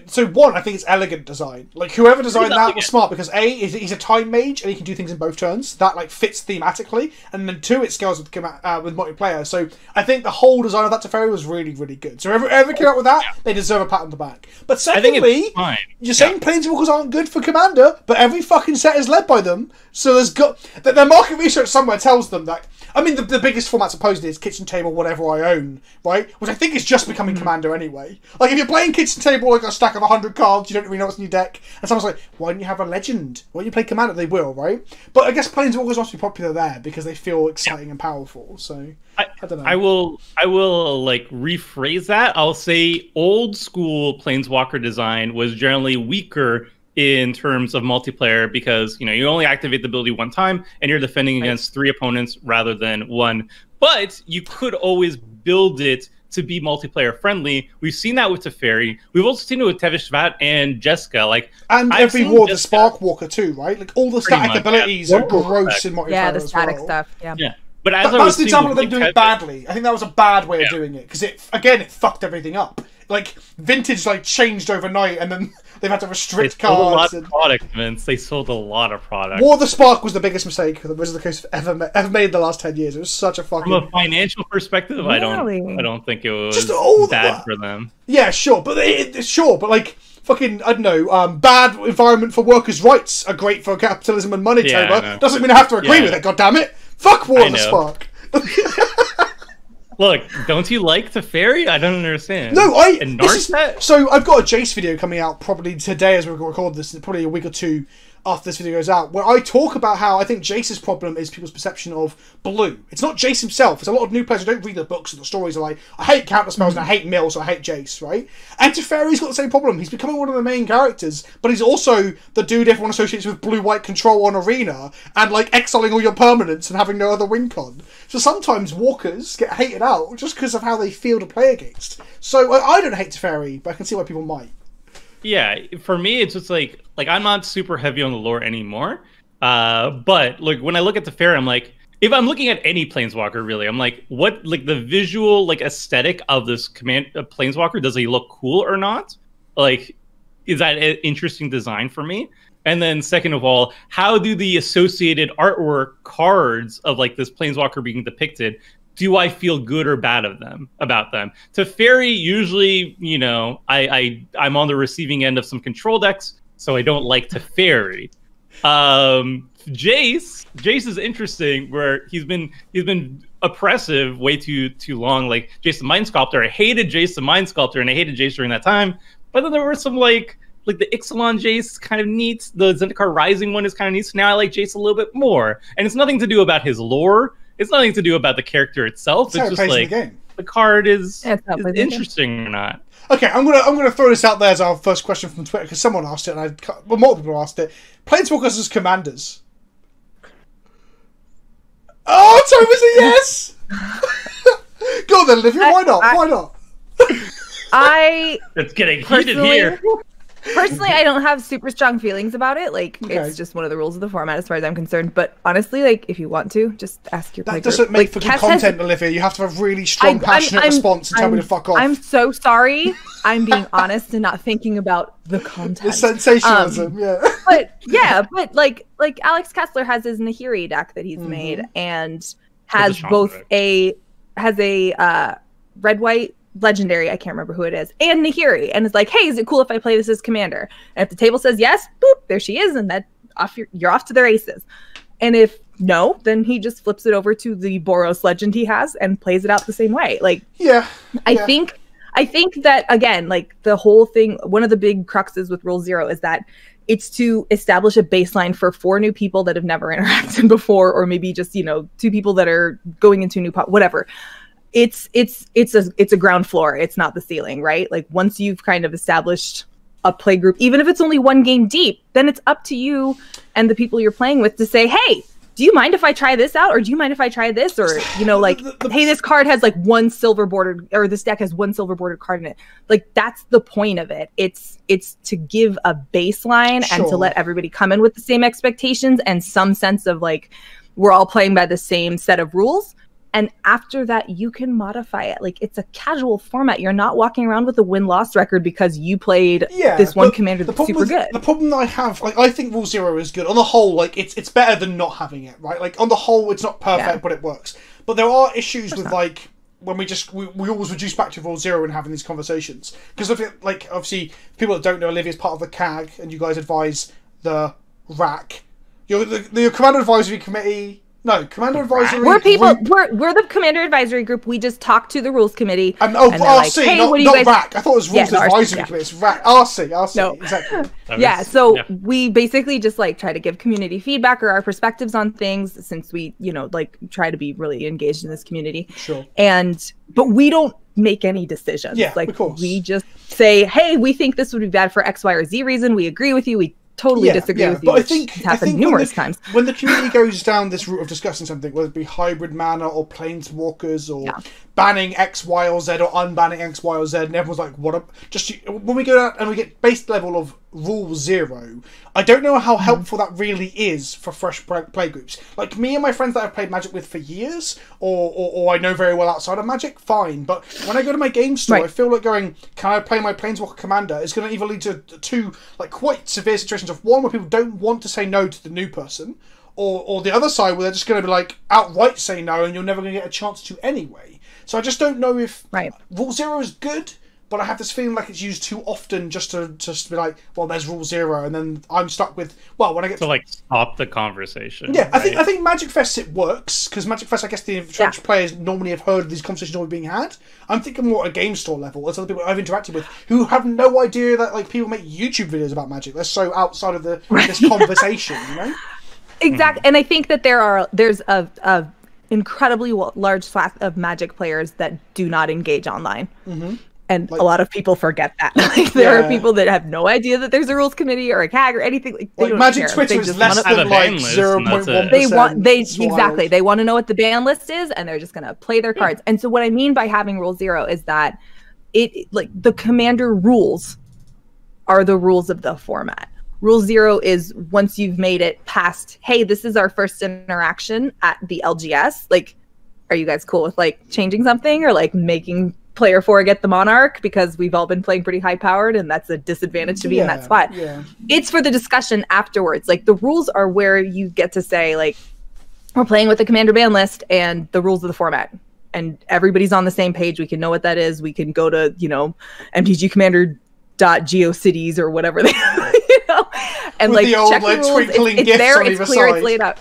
so one, I think it's elegant design. Like, whoever designed that was smart, because A, he's a time mage and he can do things in both turns. That, like, fits thematically. And then two, it scales with multiplayer. So I think the whole design of that Teferi was really, really good. So whoever came up with that, they deserve a pat on the back. But secondly, you're saying Planeswalkers aren't good for commander, but every fucking set is led by them. So their market research somewhere tells them that. I mean, the biggest format supposedly is Kitchen Table, whatever I own, right? Which I think is just becoming Commander anyway. Like, if you're playing Kitchen Table, like a stack of 100 cards, you don't really know what's in your deck, and someone's like, why don't you have a Legend? Why don't you play Commander? They will, right? But I guess Planeswalkers must be popular there because they feel exciting and powerful, so I don't know. I will like rephrase that. I'll say old school Planeswalker design was generally weaker in terms of multiplayer because, you know, you only activate the ability one time and you're defending against 3 opponents rather than 1. But you could always build it to be multiplayer friendly. We've seen that with Teferi. We've also seen it with Tevish Vat and Jessica. And every war, the Spark Walker too, right? Like, all the static abilities are gross in multiplayer. Yeah, the static stuff. Yeah. But that's the example of them doing it badly. I think that was a bad way of doing it because it fucked everything up. Like, Vintage changed overnight, and then they've had to restrict cards. They sold a lot of product, Vince. They sold a lot of product. War of the Spark was the biggest mistake that was the case ever made in the last 10 years. It was such a fucking... From a financial perspective, really? I don't think it was just bad for them. Yeah, sure, but like, fucking, I don't know, bad environment for workers' rights are great for capitalism and money, Toba. Doesn't mean I have to agree with it, goddammit. Fuck War of the Spark. Look, don't you like Teferi? I don't understand. No, so I've got a Jace video coming out probably today as we record this, probably a week or two after this video goes out, where I talk about how I think Jace's problem is people's perception of blue. It's not Jace himself. There's a lot of new players who don't read the books and the stories are like, I hate counter spells and I hate mills, so I hate Jace, right? And Teferi's got the same problem. He's becoming one of the main characters, but he's also the dude everyone associates with blue-white control on Arena and, like, exiling all your permanents and having no other win con. So sometimes walkers get hated out just because of how they feel to play against. So I don't hate Teferi, but I can see why people might. Yeah, for me, it's just like I'm not super heavy on the lore anymore. But like when I look at Teferi, I'm like, if I'm looking at any Planeswalker, really, I'm like, what, like the visual, like aesthetic of this Planeswalker, does he look cool or not? Like, is that an interesting design for me? And then second of all, how do the associated artwork cards of like this Planeswalker being depicted, do I feel good or bad about them? Teferi, usually, you know, I'm on the receiving end of some control decks, so I don't like Teferi. Jace is interesting, where he's been oppressive way too long. Like Jace the Mind Sculptor, I hated Jace the Mind Sculptor, and I hated Jace during that time. But then there were some like the Ixalan Jace kind of neat. The Zendikar Rising one is kind of neat. So now I like Jace a little bit more, and it's nothing to do about his lore. It's nothing to do about the character itself. It's just like the card is interesting or not. Okay, I'm gonna throw this out there as our first question from Twitter because someone asked it, and multiple people asked it. Planeswalkers as commanders. Oh, Toma's a yes. Go on then, Olivia. Why not? Why not? It's getting heated here. Personally, I don't have super strong feelings about it. Like, it's just one of the rules of the format as far as I'm concerned. But honestly, like, if you want to, just ask your playgroup. That doesn't make for good content, Olivia. You have to have a really strong, passionate response and tell me to fuck off. I'm so sorry. I'm being honest and not thinking about the content. The sensationalism, But like Alex Kessler has his Nahiri deck that he's made and has a red-white legendary, I can't remember who it is, and Nahiri, and it's like, hey, is it cool if I play this as commander? And if the table says yes, boop, there she is, and you're off to the races. And if no, then he just flips it over to the Boros legend he has and plays it out the same way. Like, I think that, again, like the whole thing, one of the big cruxes with Rule 0 is that it's to establish a baseline for 4 new people that have never interacted before, or maybe just, 2 people that are going into a new whatever. It's a ground floor. It's not the ceiling, right? Like, once you've kind of established a play group, even if it's only 1 game deep, then it's up to you and the people you're playing with to say, hey, do you mind if I try this out? Or do you mind if I try this? Or, you know, like, hey, this card has like one silver bordered, or this deck has one silver bordered card in it. Like, that's the point of it. It's to give a baseline and to let everybody come in with the same expectations and some sense of like, we're all playing by the same set of rules. And after that, you can modify it. Like, it's a casual format. You're not walking around with a win-loss record because you played this one commander that's super good. The problem that I have, like, I think Rule Zero is good. On the whole, like, it's better than not having it, right? Like, on the whole, it's not perfect, but it works. But there are issues with, like, when we always reduce back to Rule Zero and having these conversations. Because, like, obviously, people that don't know, Olivia's part of the CAG, and you guys advise the RAC. You're the Commander Advisory Committee... No, Commander Advisory. We're the Commander Advisory group. We just talk to the Rules Committee. And RC, like, hey, not RAC. I thought it was Rules Advisory Committee. It's RAC. RC. No. Exactly. So we basically just like try to give community feedback or our perspectives on things, since we, you know, like try to be really engaged in this community. Sure. But we don't make any decisions. Yeah, like, of course. We just say, hey, we think this would be bad for X, Y, or Z reason. We agree with you. We totally disagree with you. But I think it's happened numerous times. When the community goes down this route of discussing something, whether it be hybrid mana or planeswalkers or banning X, Y, or Z or unbanning X, Y, or Z, and everyone's like, what? When we go out and we get base level of Rule Zero, I don't know how helpful that really is for fresh play groups. Like me and my friends that I've played Magic with for years, or I know very well outside of Magic, fine. But when I go to my game store, I feel like going, can I play my Planeswalker Commander? It's going to either lead to two like quite severe situations of one where people don't want to say no to the new person, or the other side where they're just going to be like outright say no, and you're never going to get a chance to anyway. So I just don't know if Rule Zero is good, but I have this feeling like it's used too often just to be like, well, there's Rule Zero, and then I'm stuck with, well, when I get to like stop the conversation. Yeah, right? I think Magic Fest it works, because Magic Fest, I guess the French players normally have heard of these conversations already being had. I'm thinking more at a game store level. There's other people I've interacted with who have no idea that like people make YouTube videos about Magic. They're so outside of this conversation, you know? Exactly, and I think that there's a incredibly large swath of Magic players that do not engage online. And like, a lot of people forget that. Like, there are people that have no idea that there's a rules committee or a CAG or anything. Like, they don't Magic care. Twitter is less than like 0.1%. They want to know what the ban list is, and they're just gonna play their cards. And so what I mean by having Rule Zero is that it like the commander rules are the rules of the format. Rule Zero is once you've made it past, hey, this is our first interaction at the LGS. Like, are you guys cool with like changing something or like making player 4 get the Monarch, because we've all been playing pretty high powered and that's a disadvantage to be in that spot. It's for the discussion afterwards. Like, the rules are where you get to say, like, we're playing with the commander ban list and the rules of the format, and everybody's on the same page. We can know what that is. We can go to, you know, MTG commander.geocities or whatever they you know, and with like the old, check like, the rules. It's there, it's clear, side. it's laid out.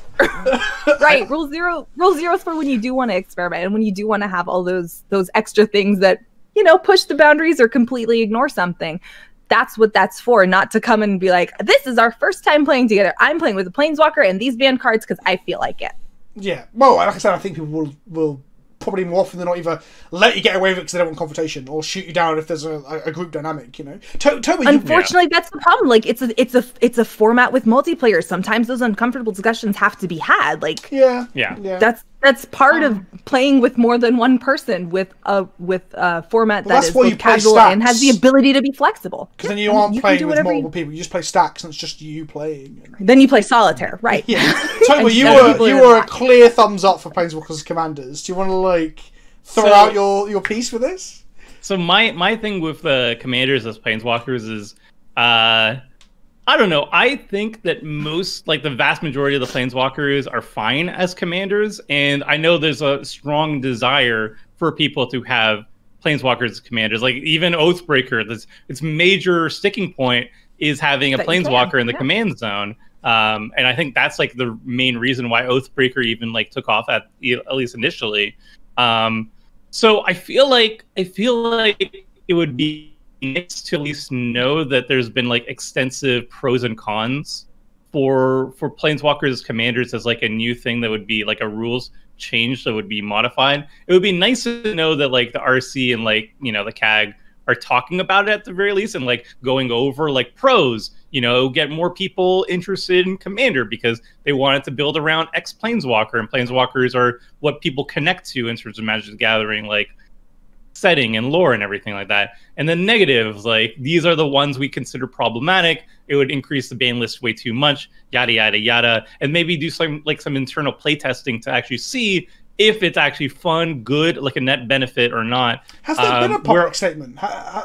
Right. Rule Zero is for when you do want to experiment and when you do want to have all those extra things that, you know, push the boundaries or completely ignore something. That's what that's for, not to come and be like, this is our first time playing together. I'm playing with a Planeswalker and these banned cards because I feel like it. Yeah. Well, like I said, I think people will probably more often than not either let you get away with it because they don't want confrontation, or shoot you down if there's a group dynamic, you know. Unfortunately, that's the problem. Like, it's a format with multiplayer. Sometimes those uncomfortable discussions have to be had. Like, that's part of playing with more than one person with a format that is both casual and has the ability to be flexible. Because then you aren't playing with multiple people. You just play stacks, and it's just you playing. Then you play solitaire, right? Yeah. Totally. you were a clear thumbs up for Planeswalkers Commanders. Do you want to like throw out your piece for this? So my thing with the Commanders as Planeswalkers is, I don't know. I think that the vast majority of the Planeswalkers are fine as commanders, and I know there's a strong desire for people to have Planeswalkers as commanders. Like, even Oathbreaker, its major sticking point is having a Planeswalker in the command zone. And I think that's like the main reason why Oathbreaker even like took off at least initially. So I feel like it would be nice to at least know that there's been like extensive pros and cons for Planeswalkers as commanders as like a new thing that would be like a rules change that would be modified. It would be nice to know that like the RC and like, you know, the CAG are talking about it at the very least and like going over like pros. get more people interested in Commander because they wanted to build around X Planeswalker, and Planeswalkers are what people connect to in terms of Magic the Gathering, like setting and lore and everything like that. And then negatives, like these are the ones we consider problematic. It would increase the ban list way too much, yada yada yada, and maybe do some internal playtesting to actually see if it's actually fun, good, like a net benefit or not. Has there been a public statement?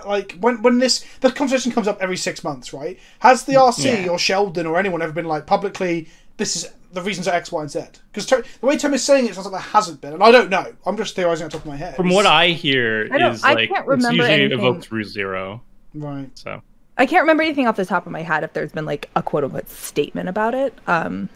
Like when the conversation comes up every 6 months, right? Has the RC or Sheldon or anyone ever been like publicly, this is the reasons are X, Y, and Z? Because the way Tim is saying it sounds like there hasn't been, and I don't know. I'm just theorizing on top of my head. From what I hear, is like it's usually evoked through 0. Right. So I can't remember anything off the top of my head if there's been like a quote-unquote statement about it. Okay.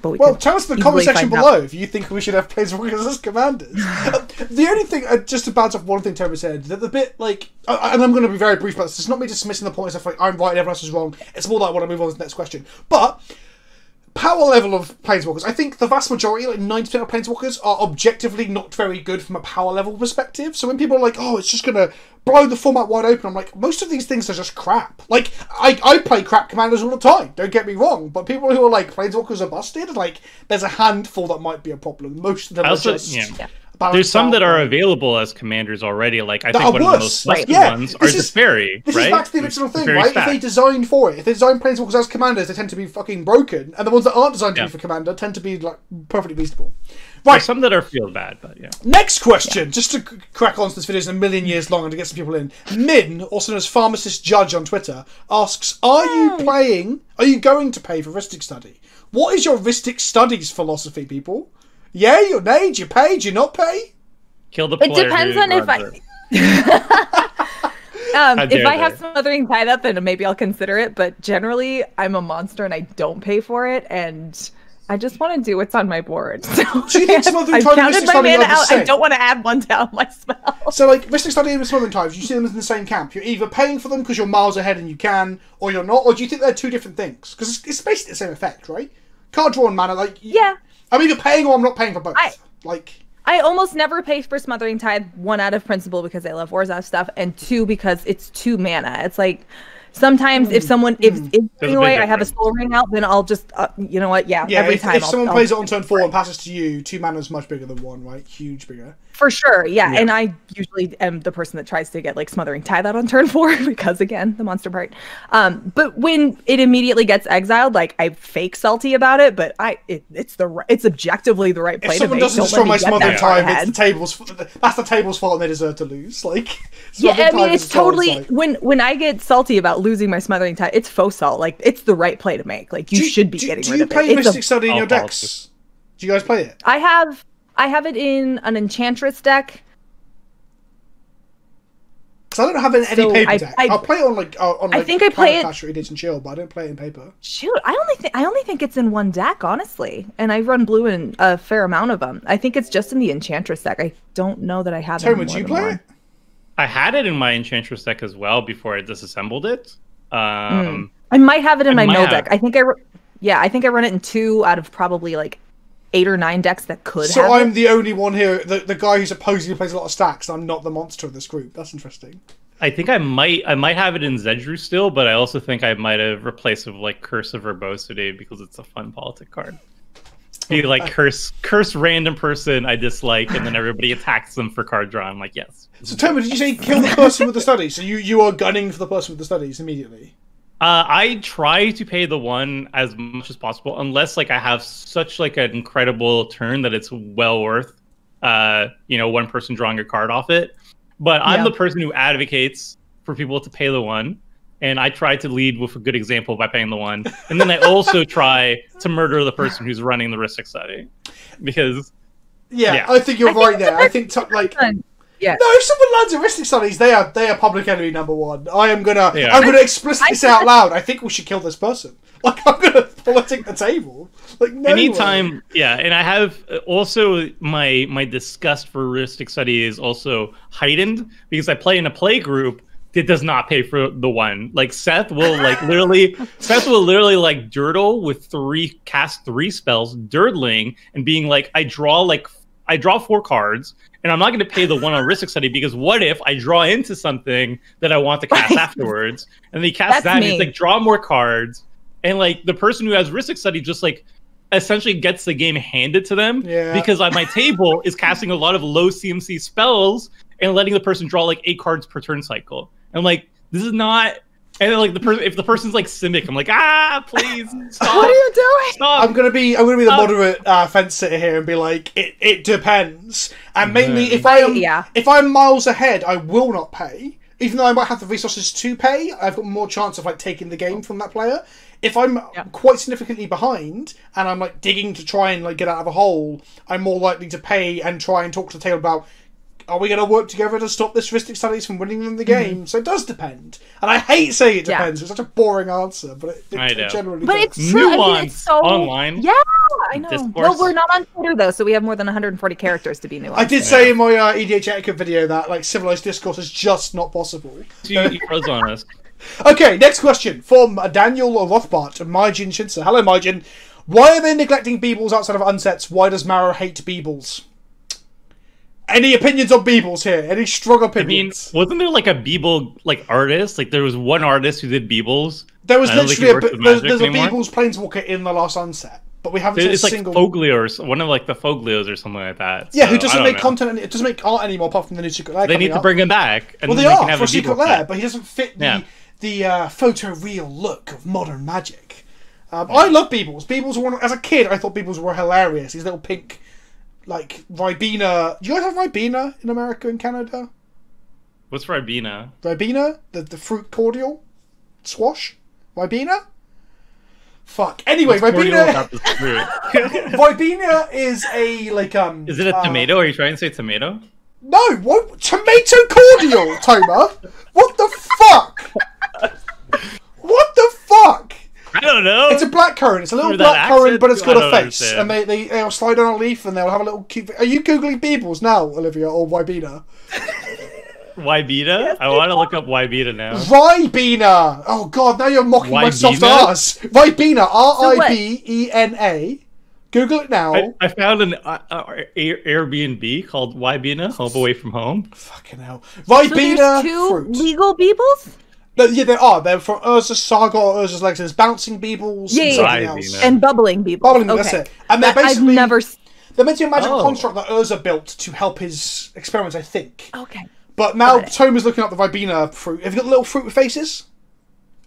But tell us in the comment section below if you think we should have Planeswalkers as commanders. The only thing, just to bounce off one thing Toby said, that the bit like, and I'm going to be very brief about this, it's not me dismissing the point as if like I'm right and everyone else is wrong. It's more like I want to move on to the next question. But power level of Planeswalkers, I think the vast majority, like 90% of Planeswalkers, are objectively not very good from a power level perspective. So when people are like, oh, it's just going to blow the format wide open, I'm like, most of these things are just crap. Like, I play crap commanders all the time, don't get me wrong, but people who are like, Planeswalkers are busted, like, there's a handful that might be a problem. Most of them are just... There's some that are available as commanders already. Like I think one of the most busted ones are Teferi, This is back to the original thing, right? If they designed for it, if they designed Planeswalkers as commanders, they tend to be fucking broken, and the ones that aren't designed to be for commander tend to be like perfectly beastable. Right. There's some that are feel bad, but Next question, just to crack on, so this video is a million years long and to get some people in. Min, also known as Pharmacist Judge on Twitter, asks, are you going to pay for Ristic Study? What is your Ristic Studies philosophy, people? Yay or nay? Do you pay? Do you not pay? Kill the player. It depends on if I have Smothering Tithe up, then maybe I'll consider it. But generally, I'm a monster and I don't pay for it, and I just want to do what's on my board. So do you think Smothering Tithe and Ristic Study are the same? I don't want to add one down my spell. So, like, Ristic Study and Smothering Tithe, do you see them in the same camp? You're either paying for them because you're miles ahead and you can, or you're not, or do you think they're two different things? Because it's basically the same effect, right? Card draw and mana, like... Yeah. I'm either paying or I'm not paying for both. I almost never pay for Smothering Tithe, 1 out of principle because I love Warzone stuff, and 2 because it's 2 mana. It's like sometimes if someone if anyway I have a Soul Ring out, then I'll just you know what? Every time if someone plays it on turn 4 and passes to you, 2 mana is much bigger than 1, right? Huge bigger. For sure, yeah. And I usually am the person that tries to get like Smothering Tithe out on turn 4 because again, the monster part. But when it immediately gets exiled, like I fake salty about it, but it's objectively the right play to make. If someone doesn't destroy my Smothering Tithe, it's that's the table's fault and they deserve to lose. Like I mean it's totally when I get salty about losing my Smothering Tithe, it's faux salt. Like it's the right play to make. Like you should be getting rid of it. Do you play Mystic Study in your decks? Do you guys play it? I have it in an Enchantress deck. Because I don't have it in any paper deck. I'll play it on like I think I play it Edition Chill, but I don't play it in paper. Shoot, I only think it's in one deck, honestly. And I run blue in a fair amount of them. I think it's just in the Enchantress deck. I don't know that I have it in more do you than play one. it? I had it in my Enchantress deck as well before I disassembled it. I might have it in my mill deck. I think I run it in 2 out of probably like 8 or 9 decks that could have So I'm the only one here, the guy who supposedly plays a lot of stacks, and I'm not the monster of this group. That's interesting. I think I might have it in Zedru still, but I also think I might have replaced it with like Curse of Verbosity because it's a fun politic card. Be like curse random person I dislike, and then everybody attacks them for card draw. I'm like, yes. So Tomer, did you say kill the person with the studies? So you are gunning for the person with the studies immediately? I try to pay the 1 as much as possible, unless like I have such like an incredible turn that it's well worth, one person drawing a card off it. But I'm the person who advocates for people to pay the 1, and I try to lead with a good example by paying the 1, and then I also try to murder the person who's running the Ristic Study, because I think you're right there. I think Yeah. No, if someone lands a Ristic Studies, they are public enemy #1. I'm gonna explicitly say out loud, I think we should kill this person. Like I'm gonna politic the table. Like no anytime, and I have also my disgust for Ristic Study is also heightened because I play in a play group that does not pay for the 1. Like Seth will literally durdle with cast 3 spells, durdling and being like, I draw like I draw 4 cards, and I'm not going to pay the 1 on Ristic Study because what if I draw into something that I want to cast afterwards, and they cast that, and it's like draw more cards, and like the person who has Ristic Study just like essentially gets the game handed to them because on my table is casting a lot of low CMC spells and letting the person draw like 8 cards per turn cycle. And I'm like, this is not. And then, like if the person's like Simic, I'm like, please stop. What are you doing? Stop. I'm gonna be the moderate fence sitter here and be like, it depends. And mainly if I'm miles ahead, I will not pay. Even though I might have the resources to pay, I've got more chance of like taking the game from that player. If I'm quite significantly behind and I'm like digging to try and like get out of a hole, I'm more likely to pay and try and talk to the table about, are we going to work together to stop this Ristic Studies from winning them the game? So it does depend. And I hate saying it depends. It's such a boring answer, but it generally does. It's true. I mean, it's so online. Yeah, I know. Discourse. Well, we're not on Twitter, though, so we have more than 140 characters to be nuanced. I did say in my EDH Etiquette video that like civilized discourse is just not possible. You froze on us. Okay, next question from Daniel Rothbart and Maijin Shinsa. Hello, Maijin. Why are they neglecting Beebles outside of unsets? Why does Maro hate Beebles? Any opinions on Beebles here? Any strong opinions? I mean, wasn't there like a Beeble like artist? Like there was one artist who did Beebles. There was literally there's a Beebles Planeswalker in the last unset, but we haven't seen a single. It's like Foglio or one of like the Foglios or something like that. Yeah, who doesn't make content and it doesn't make art anymore apart from the new Secret Lair. They need to bring him back. And well, they are for Secret Lair, but he doesn't fit the photoreal look of modern Magic. I love Beebles. Beebles were as a kid, I thought Beebles were hilarious. These little pink. Like Ribena. Do you guys have Ribena in America and Canada? What's Ribena? Ribena? The fruit cordial? Squash? Ribena? Fuck. Anyway, Ribena. Ribena is a like Is it a tomato? Are you trying to say tomato? No, what tomato cordial, Toma? What the fuck? What the fuck? I don't know. It's a blackcurrant. It's a little blackcurrant, but it's got a face. Understand. And they'll slide on a leaf and they'll have a little cute... Are you Googling Beebles now, Olivia, or Ribena? Ribena? Yes, I want to look up Ribena now. Ribena! Oh god, now you're mocking my soft R's. Ribena. Ribena. Google it now. I found an Airbnb called Ribena, Home Away from Home. Fucking hell. Ribena so fruit. Legal Beebles? Yeah, there are. They're from Urza's Saga or Urza's Legacy. There's bouncing Beebles and something else. And bubbling Beebles. Bubbling, that's it. And they're basically... I've never... They're meant to be a magical construct that Urza built to help his experiments, I think. Okay. But now Tom is looking up the Ribena fruit. Have you got the little fruit with faces?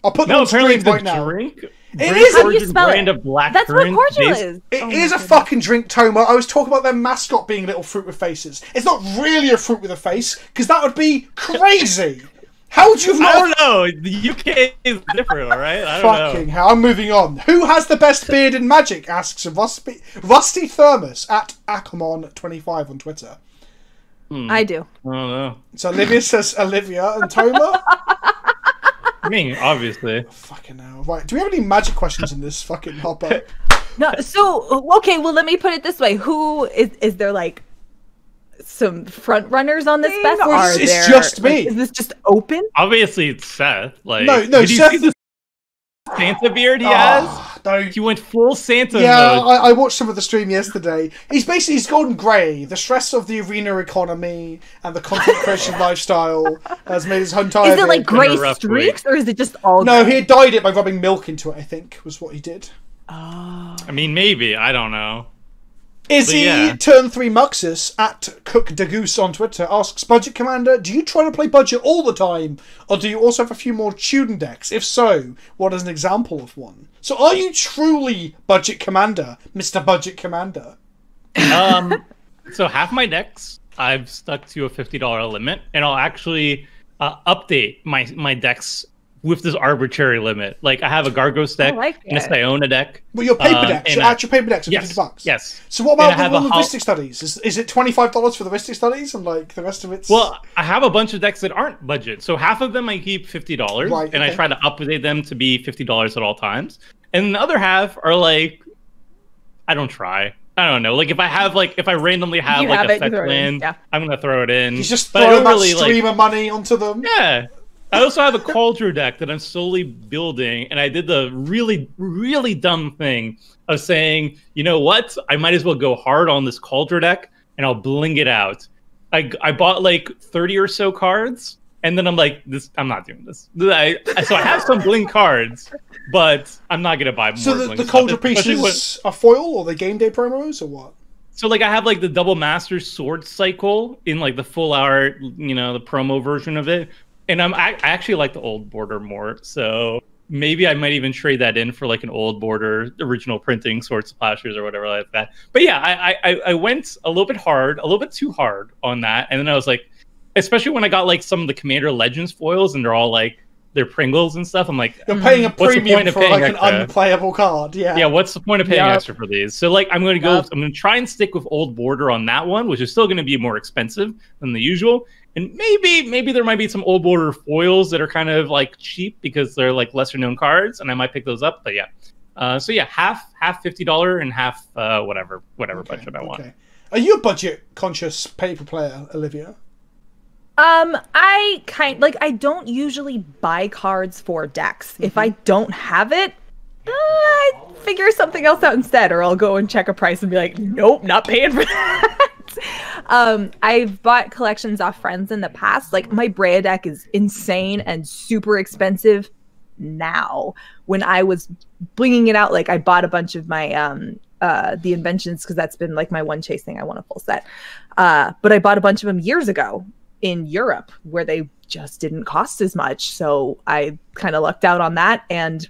I'll put them on screen right now. Drink? It is a brand of black That's what cordial is. It is a fucking drink, Toma. I was talking about their mascot being a little fruit with faces. It's not really a fruit with a face, because that would be crazy. How would you have I don't know. The UK is different, alright? I don't know. Fucking hell. I'm moving on. Who has the best beard in Magic? Asks Rusty Thermos at Ackermon25 on Twitter. I do. I don't know. So Olivia says Olivia and Toma? Me, obviously. Fucking hell. Right. Do we have any Magic questions in this fucking hopper? No, so, okay, well, let me put it this way. Who is there, like, some front runners on this fest? It's just me. Like, is this just open? Obviously, it's Seth. Like, no, did you Seth... see the Santa beard he has? No. He went full Santa mode. I watched some of the stream yesterday. He's gone grey. The stress of the arena economy and the content creation lifestyle has made his entire... Is it like grey streaks, or is it just all No, grey? he had dyed it by rubbing milk into it, I think, was what he did. Oh. I mean, maybe. I don't know. Turn 3 Muxus at Cook de Goose on Twitter asks, Budget Commander, do you try to play budget all the time, or do you also have a few more tune decks? If so, what is an example of one? So are you truly Budget Commander, Mr. Budget Commander? So half my decks, I've stuck to a $50 limit, and I'll actually update my decks with this arbitrary limit. Like, I have a Gargos deck and a Siona deck. Well, your paper decks, your actual paper decks are $50. Yes. So what about the Ristic Studies? Is it $25 for the Ristic Studies and like the rest of it's... Well, I have a bunch of decks that aren't budget. So half of them I keep $50, and I try to update them to be $50 at all times. And the other half are like, I don't try. I don't know. Like if I randomly have like a fetch land, I'm gonna throw it in. You just throw that stream of money onto them. Yeah. I also have a Cauldron deck that I'm slowly building, and I did the really, really dumb thing of saying, you know what? I might as well go hard on this Cauldron deck and I'll bling it out. I bought like 30 or so cards, and then I'm like, I'm not doing this. So I have some bling cards, but I'm not gonna buy more. So the Cauldron pieces are foil, or the game day promos, or what? So like I have like the Double Master Sword Cycle in like the full art, the promo version of it, and I actually like the old border more. So maybe I might even trade that in for like an old border original printing Sword Splashers or whatever like that. But yeah, I went a little bit too hard on that, and then I was like, especially when I got like some of the Commander Legends foils, and they're all like they're Pringles and stuff. I'm like, you're paying a premium for like an unplayable card. Yeah. What's the point of paying extra for these? So like, I'm going to try and stick with old border on that one, which is still going to be more expensive than the usual. And maybe there might be some old border foils that are kind of like cheap because they're like lesser known cards, and I might pick those up. But yeah, so yeah, half $50 and half whatever budget I want. Are you a budget conscious paper player, Olivia? I don't usually buy cards for decks. If I don't have it, I figure something else out instead, or I'll go and check a price and be like, nope, not paying for that. I've bought collections off friends in the past. Like my Brea deck is insane and super expensive now. When I was blinging it out, like I bought a bunch of my the inventions because that's been like my one chase thing. I want a full set, but I bought a bunch of them years ago in Europe where they just didn't cost as much. So I kind of lucked out on that, and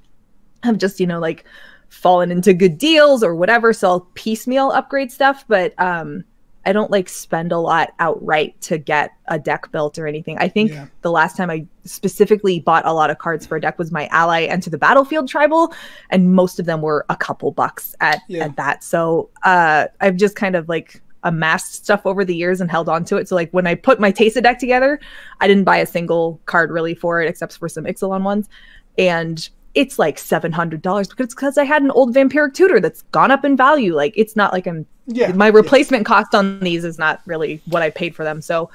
have just like fallen into good deals or whatever. So I'll piecemeal upgrade stuff, but I don't like spend a lot outright to get a deck built or anything. I think the last time I specifically bought a lot of cards for a deck was my Ally Enter the Battlefield Tribal, and most of them were a couple bucks at that. So I've just kind of like amassed stuff over the years and held on to it. So like when I put my Tesa deck together, I didn't buy a single card really for it except for some Ixalan ones. And it's like $700 because I had an old Vampiric Tutor that's gone up in value. Like it's not like my replacement cost on these is not really what I paid for them. So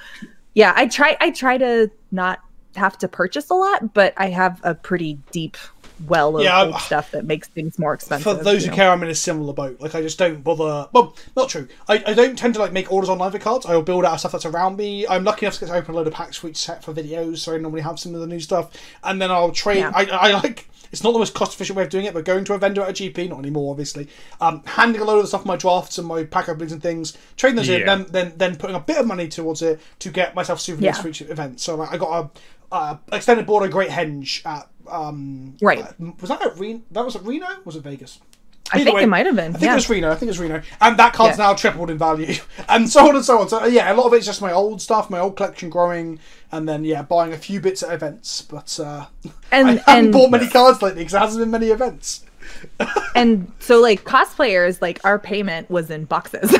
yeah, I try to not have to purchase a lot, but I have a pretty deep well of old stuff that makes things more expensive. For those who care, I'm in a similar boat. Like I just don't bother. Well, not true. I don't tend to like make orders online for cards. I will build out stuff that's around me. I'm lucky enough to get to open a load of packs for each set for videos, so I normally have some of the new stuff, and then I'll trade. Yeah. I like. It's not the most cost-efficient way of doing it, but going to a vendor at a GP, not anymore, obviously, handing a load of the stuff, my drafts and my pack openings and things, trading those in, then putting a bit of money towards it to get myself souvenirs for each event. So like, I got a extended border Great Henge at was that at Reno? That was at Reno? Or was it Vegas? I think it might have been. I think it was Reno. And that card's now tripled in value. And so on and so on. So yeah, a lot of it's just my old stuff, my old collection growing, and then buying a few bits at events. But I haven't bought many cards lately because there hasn't been many events. And so like cosplayers, like our payment was in boxes.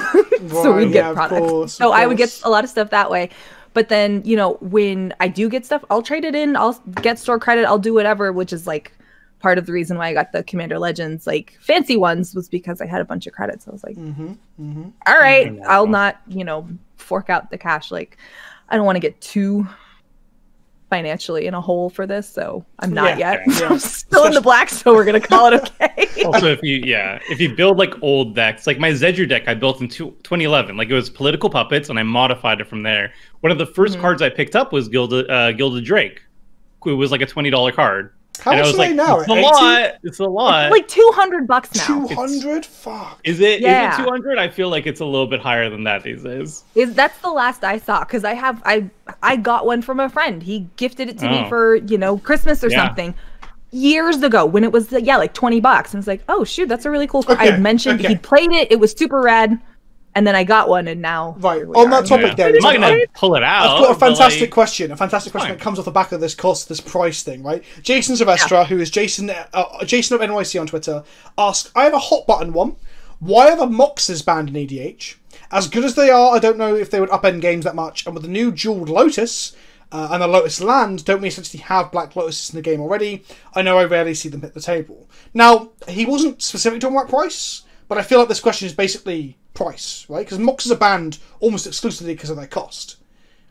So we'd get products. So I would get a lot of stuff that way. But then, when I do get stuff, I'll trade it in, I'll get store credit, I'll do whatever, which is like part of the reason why I got the Commander Legends, like fancy ones, was because I had a bunch of credits. I was like, all right, I'll not, fork out the cash. Like, I don't want to get too financially in a hole for this, so I'm not yet. I'm still in the black, so we're gonna call it okay. Also, if you build like old decks, like my Zedger deck I built in 2011, like it was political puppets, and I modified it from there. One of the first cards I picked up was Gilded Drake. It was like a $20 card. How much are they now? It's a lot. Like $200 now. 200? Fuck. Is it 200? I feel like it's a little bit higher than that these days. That's the last I saw, because I got one from a friend. He gifted it to me for Christmas or something years ago when it was like $20, and it's like, oh shoot, that's a really cool card. I mentioned he played it. It was super rad. And then I got one, and now... Right, on that topic then... I'm not going to pull it out. I've got a fantastic question. A fantastic question that comes off the back of this price thing, right? Jason Silvestra, who is Jason of NYC on Twitter, asks, I have a hot button one. Why are the Moxes banned in EDH? As good as they are, I don't know if they would upend games that much. And with the new Jeweled Lotus and the Lotus Land, don't we essentially have Black Lotuses in the game already? I know I rarely see them hit the table. Now, he wasn't specifically talking about price, but I feel like this question is basically price, right? Because Moxes are banned almost exclusively because of their cost,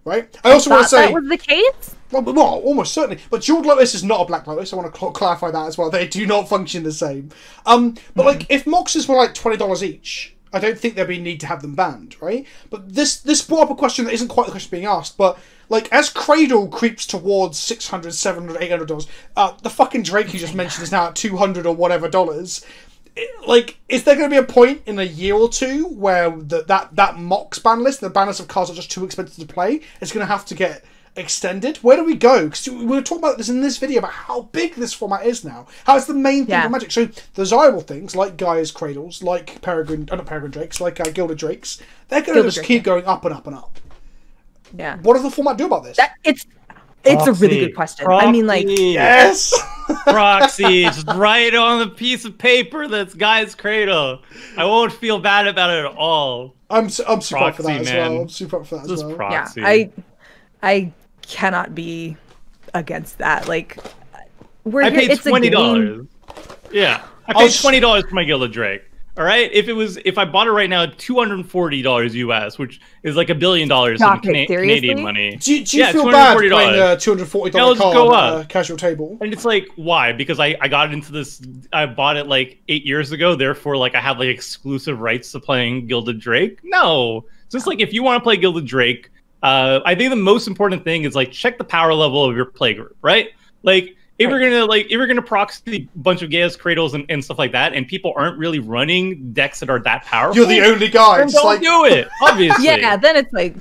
right? I also want to say that was the case. Well, almost certainly. But Jeweled Lotus is not a Black Lotus. I want to clarify that as well. They do not function the same. But like, if Moxes were like $20 each, I don't think there'd be need to have them banned, right? But this brought up a question that isn't quite the question being asked, but like as Cradle creeps towards $600, $700, $800, the fucking Drake you just mentioned is now at $200 or whatever dollars. Like, is there going to be a point in a year or two where that Mox ban list, the ban list of cards are just too expensive to play, is going to have to get extended? Where do we go? Because we were talking about this in this video about how big this format is now. How it's the main thing of Magic. So desirable things like Gaia's Cradles, like not Peregrine Drakes, like Gilded Drakes, they're going to just keep going up and up and up. Yeah. What does the format do about this? It's a really good question. Proxy. I mean, like, yes, proxy, just write on the piece of paper that's Guy's Cradle. I won't feel bad about it at all. I'm super up for that man. as well. I'm super up for that as well. Proxy. Yeah, I cannot be against that. Like, I paid $20. Yeah, I paid $20 for my Gilded Drake. All right, if I bought it right now, $240 US, which is like $1 billion in Canadian money. Do you feel bad playing a $240 card at a casual table? And it's like, why? Because I got into this. I bought it like 8 years ago. Therefore, like I have like exclusive rights to playing Gilded Drake. No, just like if you want to play Gilded Drake, I think the most important thing is like check the power level of your play group, right? Like. If we're gonna proxy a bunch of Gaia's Cradles and stuff like that, and people aren't really running decks that are that powerful, you're the only guy. Then don't do it. Obviously, yeah. Then it's like,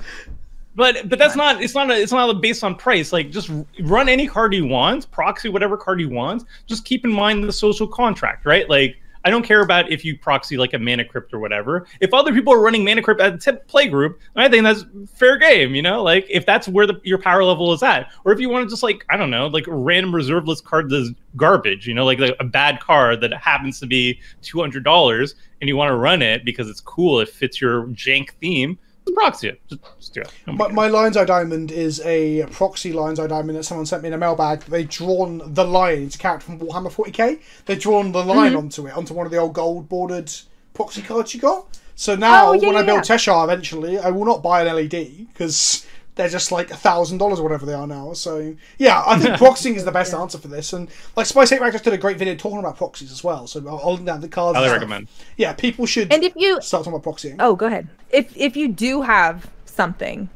but that's not. It's not based on price. Like just run any card you want, proxy whatever card you want. Just keep in mind the social contract, right? Like I don't care about if you proxy like a Mana Crypt or whatever. If other people are running Mana Crypt at a play group, I think that's fair game, you know? Like, if that's where your power level is at. Or if you want to just, like, I don't know, like a random reserve list card that's garbage, you know? Like a bad card that happens to be $200 and you want to run it because it's cool, it fits your jank theme, proxy it. Just do it. My Lion's Eye Diamond is a proxy Lion's Eye Diamond that someone sent me in a mailbag. They've drawn the lion. It's a character from Warhammer 40k. They've drawn the lion onto one of the old gold bordered proxy cards you got. So now, when I build Teshar eventually, I will not buy an LED because they're just like $1,000 or whatever they are now. So yeah, I think proxying is the best answer for this. And like Spice 8 Rack just did a great video talking about proxies as well. So I'll link down the cards. I recommend. Yeah, people should. And if you start talking about proxying. Oh, go ahead. If you do have something,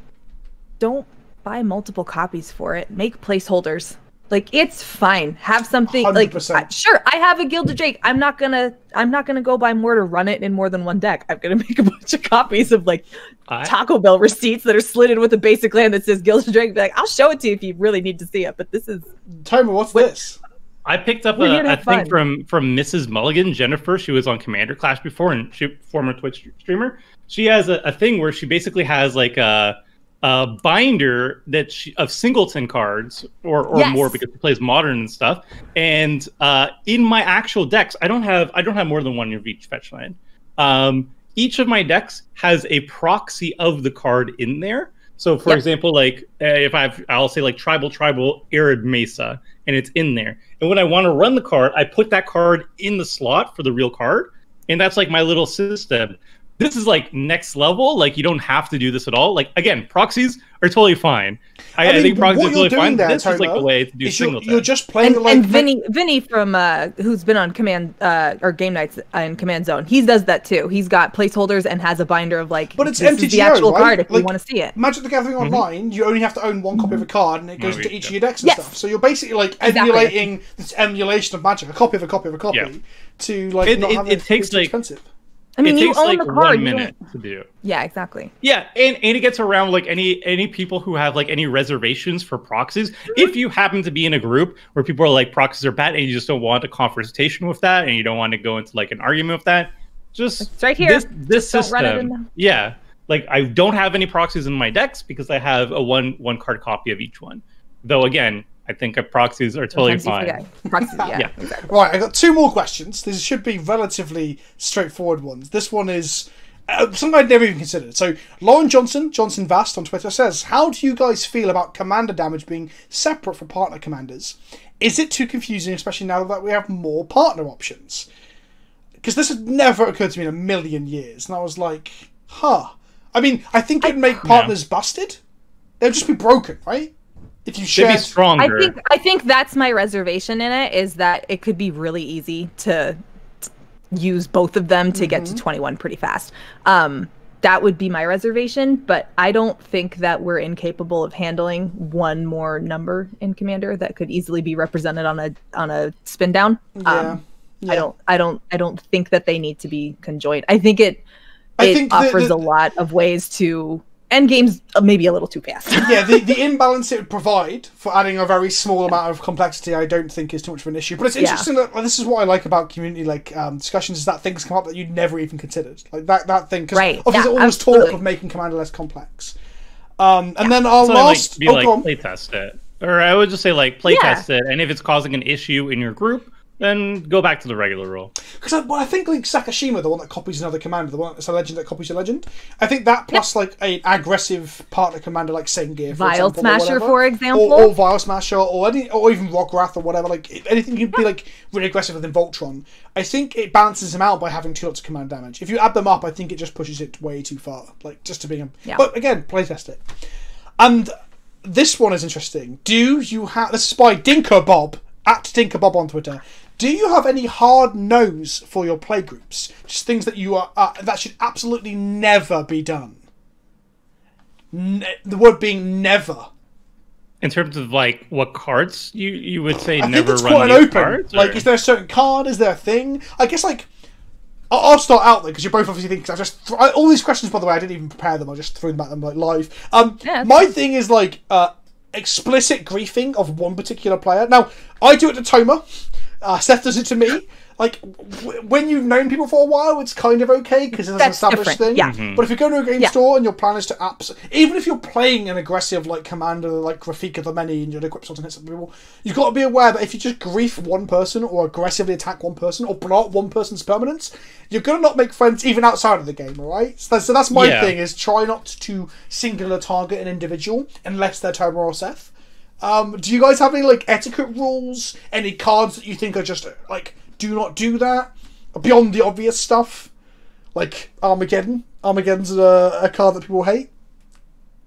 don't buy multiple copies for it. Make placeholders. Like, it's fine. Have something 100%. Like sure, I have a Gilded Drake. I'm not gonna go buy more to run it in more than one deck. I'm gonna make a bunch of copies of like Taco Bell receipts that are slitted with a basic land that says Gilded Drake. Be like, I'll show it to you if you really need to see it. But this is Tomer, what's this? I picked up a thing from Mrs. Mulligan, Jennifer. She was on Commander Clash before, and she former Twitch streamer. She has a thing where she basically has like a binder of singleton cards or more because she plays modern and stuff. And in my actual decks, I don't have more than one of each fetch land. Each of my decks has a proxy of the card in there. So for example, like I'll say like tribal Arid Mesa, and it's in there. And when I want to run the card, I put that card in the slot for the real card, and that's like my little system. This is like next level. Like you don't have to do this at all. Like again, proxies are totally fine. I think proxies are totally fine. This is like the way to do singleton. You're just playing and Vinny from who's been on Command or Game Nights in Command Zone. He does that too. He's got placeholders and has a binder of like. But it's this MTGO, is the actual right? card if like, you want to see it. Magic the Gathering Online, you only have to own one copy of a card, and it goes into each of your decks and stuff. So you're basically like emulating this emulation of Magic, a copy of a copy of a copy, to like not have it takes like expensive. I mean, it takes you own like the card. 1 minute to do. Yeah, exactly. Yeah, and it gets around like any people who have like any reservations for proxies. If you happen to be in a group where people are like proxies are bad, and you just don't want a confrontation with that, and you don't want to go into like an argument with that, just it's right here. This system, like I don't have any proxies in my decks because I have a one card copy of each one. Though again, I think proxies are totally fine. Proxies, yeah. Exactly. Right, I got two more questions. These should be relatively straightforward ones. This one is something I'd never even considered. So, Lauren Johnson Vast on Twitter says, how do you guys feel about commander damage being separate from partner commanders? Is it too confusing, especially now that we have more partner options? Because this had never occurred to me in a million years. And I was like, I mean, I think it'd make partners busted. They'd just be broken, right? If you share, be stronger. I think that's my reservation in it, is that it could be really easy to use both of them to get to 21 pretty fast. That would be my reservation, but I don't think that we're incapable of handling one more number in Commander that could easily be represented on a spin down. Yeah. I don't think that they need to be conjoined. I think it offers a lot of ways to end games maybe a little too fast. Yeah, the imbalance it would provide for adding a very small amount of complexity, I don't think is too much of an issue. But it's interesting that this is what I like about community discussions, is that things come up that you'd never even considered, like that thing. Because obviously there's always talk of making Commander less complex. And then our last, playtest it, or I would just say playtest it, and if it's causing an issue in your group, then go back to the regular rule. Because I think Sakashima, the one that copies another commander, the one that's a legend that copies a legend, I think that plus an aggressive partner commander like Sengir, for Vial example, Smasher, for example, or Vial Smasher, or even Rockrath or whatever, anything you'd be really aggressive within Voltron. I think it balances them out by having 2 lots of command damage. If you add them up, I think it just pushes it way too far, just to being. But again, playtest it. And this one is interesting. Do you have? This is by Dinkerbob @Dinkerbob on Twitter. Do you have any hard no's for your playgroups? Just things that you are that should absolutely never be done. The word being never. In terms of what cards you would say I never think it's run quite these open. cards? Or? Is there a certain card? Is there a thing? I guess I'll start out there because you're both obviously thinking. All these questions, by the way, I didn't even prepare them. I just threw them at them live. My thing is explicit griefing of one particular player. Now I do it to Toma. Seth does it to me. When you've known people for a while, it's kind of okay because it's an established thing. Yeah. But if you go to a game store and your plan is to even if you're playing an aggressive commander like Rafika the Many and you're equipped to hit some people, you've got to be aware that if you just grief one person or aggressively attack one person or block one person's permanence, you're gonna not make friends even outside of the game. All right. So that's my thing: is try not to singular target an individual unless they're Toma or Seth. Do you guys have any etiquette rules? Any cards that you think are just do not do that beyond the obvious stuff, like Armageddon? Armageddon's a card that people hate.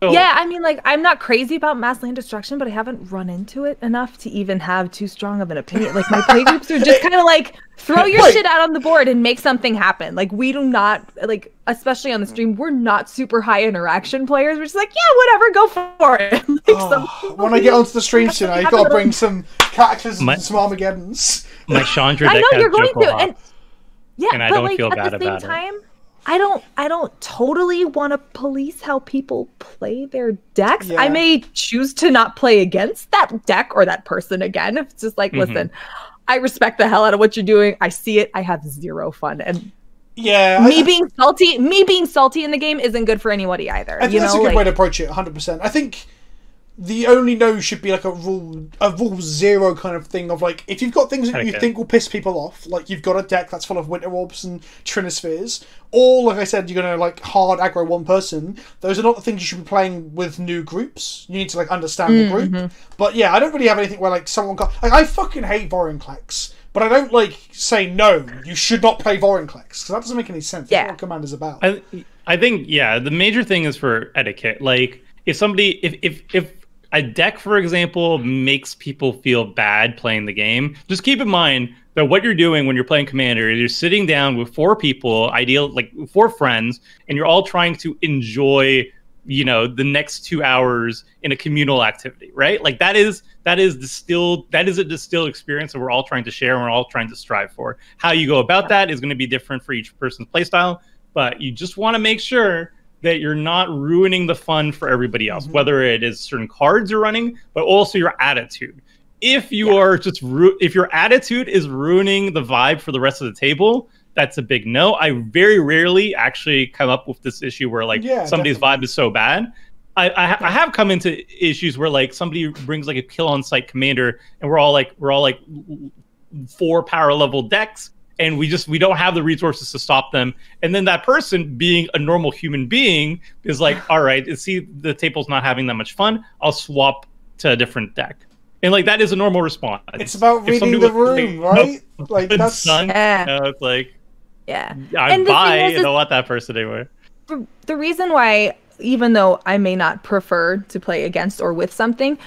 Yeah, I mean, I'm not crazy about mass land destruction, but I haven't run into it enough to even have too strong of an opinion. My playgroups are just kind of throw your shit out on the board and make something happen. We do not, especially on the stream, we're not super high interaction players. We're just yeah, whatever, go for it. When I get onto the stream soon, I've got to bring some cataclysms and some Armageddons. My Chandra deck I know you're going to, and I don't feel bad at the same about time, it. I don't totally want to police how people play their decks. Yeah. I may choose to not play against that deck or that person again. If it's just listen, I respect the hell out of what you're doing. I see it. I have zero fun. And me being salty in the game isn't good for anybody either. I think that's a good way to approach it, 100%. I think the only no should be a rule zero kind of thing of if you've got things that you think will piss people off, you've got a deck that's full of Winter Orbs and Trinispheres, or like I said, you're gonna hard aggro one person. Those are not the things you should be playing with new groups. You need to understand the group. But yeah, I don't really have anything where someone got I fucking hate Vorinclex, but I don't say no, you should not play Vorinclex because that doesn't make any sense. That's what Commander's about. I think the major thing is for etiquette. If somebody if a deck, for example, makes people feel bad playing the game, just keep in mind that what you're doing when you're playing Commander is you're sitting down with 4 people, 4 friends, and you're all trying to enjoy, the next 2 hours in a communal activity, right? That is a distilled experience that we're all trying to share and we're all trying to strive for. How you go about that is going to be different for each person's playstyle, but you just want to make sure that you're not ruining the fun for everybody else, whether it is certain cards you're running, but also your attitude. If you are just if your attitude is ruining the vibe for the rest of the table, that's a big no. I very rarely actually come up with this issue where somebody's vibe is so bad. I have come into issues where somebody brings a kill on site commander and we're all 4 power level decks. And we don't have the resources to stop them. And then that person, being a normal human being, is all right, see, the table's not having that much fun. I'll swap to a different deck. And that is a normal response. It's about reading the room, right? That's son. It's I don't want that person anywhere. The reason why, even though I may not prefer to play against or with something,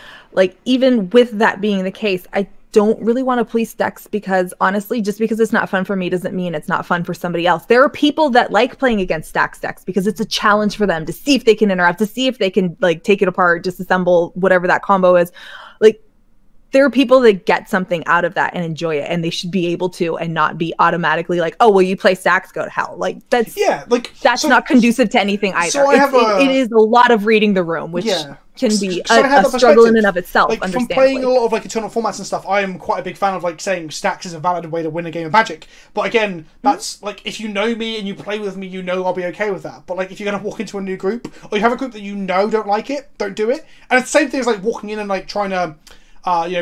even with that being the case, I don't really want to police decks because honestly, just because it's not fun for me doesn't mean it's not fun for somebody else. There are people that like playing against stacks decks because it's a challenge for them to see if they can interact, to see if they can like take it apart, disassemble whatever that combo is. Like, there are people that get something out of that and enjoy it, and they should be able to, and not be automatically like, oh, well, you play stacks, go to hell. Like, that's not conducive to anything either. So it is a lot of reading the room, which can be a struggle in and of itself. Like, from playing a lot of like eternal formats and stuff, I am quite a big fan of like saying stacks is a valid way to win a game of Magic. But again, that's like, if you know me and you play with me, you know I'll be okay with that. But like, if you're gonna walk into a new group, or you have a group that you know don't like it, don't do it. And it's the same thing as like walking in and like trying to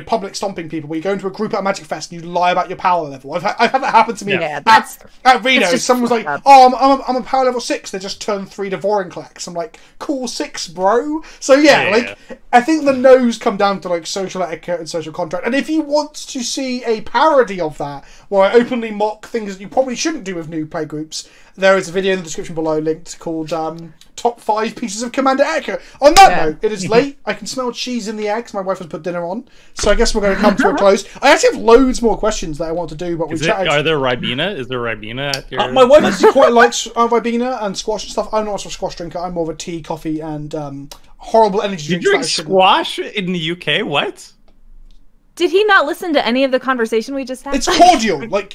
public stomping people, where you go into a group at a Magic Fest and you lie about your power level. I've had that happen to me at Reno. Someone was like, "Oh, I'm a power level 6." They just turned 3 to Vorinclex. I'm like, "Cool 6, bro." So I think the no's come down to like social etiquette and social contract. And if you want to see a parody of that, where I openly mock things that you probably shouldn't do with new play groups, there is a video in the description below linked called Top 5 Pieces of Commander Etiquette. On that note, it is late. I can smell cheese in the eggs. My wife has put dinner on. So I guess we're going to come to a close. I actually have loads more questions that I want to do, but we chatted. Are there Ribena? Is there Ribena at your... my wife actually quite likes Ribena and squash and stuff. I'm not a squash drinker. I'm more of a tea, coffee, and horrible energy drinks. You drink squash in the UK? What? Did he not listen to any of the conversation we just had? It's cordial, like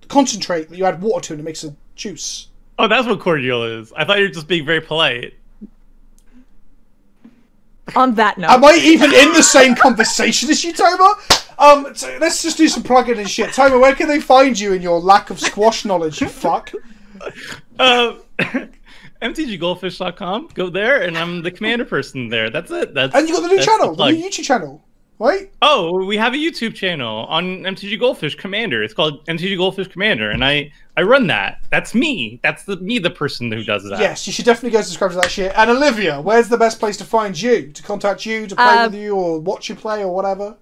concentrate that you add water to and it makes a juice. Oh, that's what cordial is. I thought you were just being very polite. On that note, am I even in the same conversation as you, Toma? So let's just do some plugging and shit. Toma, where can they find you in your lack of squash knowledge? You fuck. MTGGoldfish.com. Go there, and I'm the commander person there. That's it. And you got the new channel, the new YouTube channel. Right? Oh, we have a YouTube channel on MTG Goldfish Commander. It's called MTG Goldfish Commander, and I run that. That's me. That's the person who does that. Yes, you should definitely go subscribe to that shit. And Olivia, where's the best place to find you? To contact you, to play with you, or watch you play, or whatever?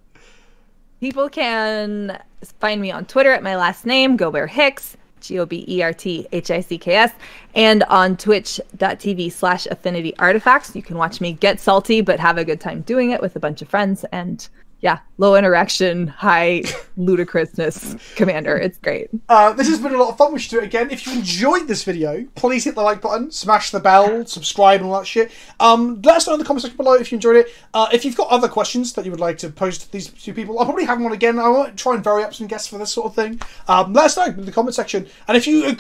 People can find me on Twitter at my last name, GoBearHicks, GoBerthicks, and on twitch.tv/AffinityArtifacts. You can watch me get salty, but have a good time doing it with a bunch of friends. And yeah, low interaction, high ludicrousness commander. It's great. This has been a lot of fun. We should do it again. If you enjoyed this video, please hit the like button, smash the bell, subscribe, and all that shit. Let us know in the comment section below if you enjoyed it. If you've got other questions that you would like to pose to these two people, I'll probably have them on again. I might try and vary up some guests for this sort of thing. Let us know in the comment section. And if you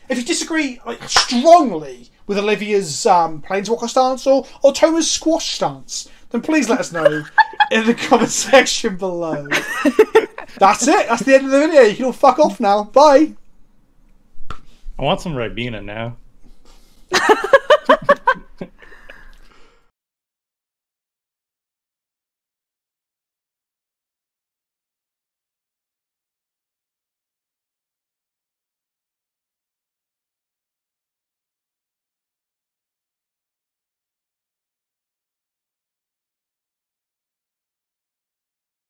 disagree like, strongly with Olivia's Planeswalker stance or Toma's squash stance, then please let us know in the comment section below. That's it. That's the end of the video. You can all fuck off now. Bye. I want some Ribena now.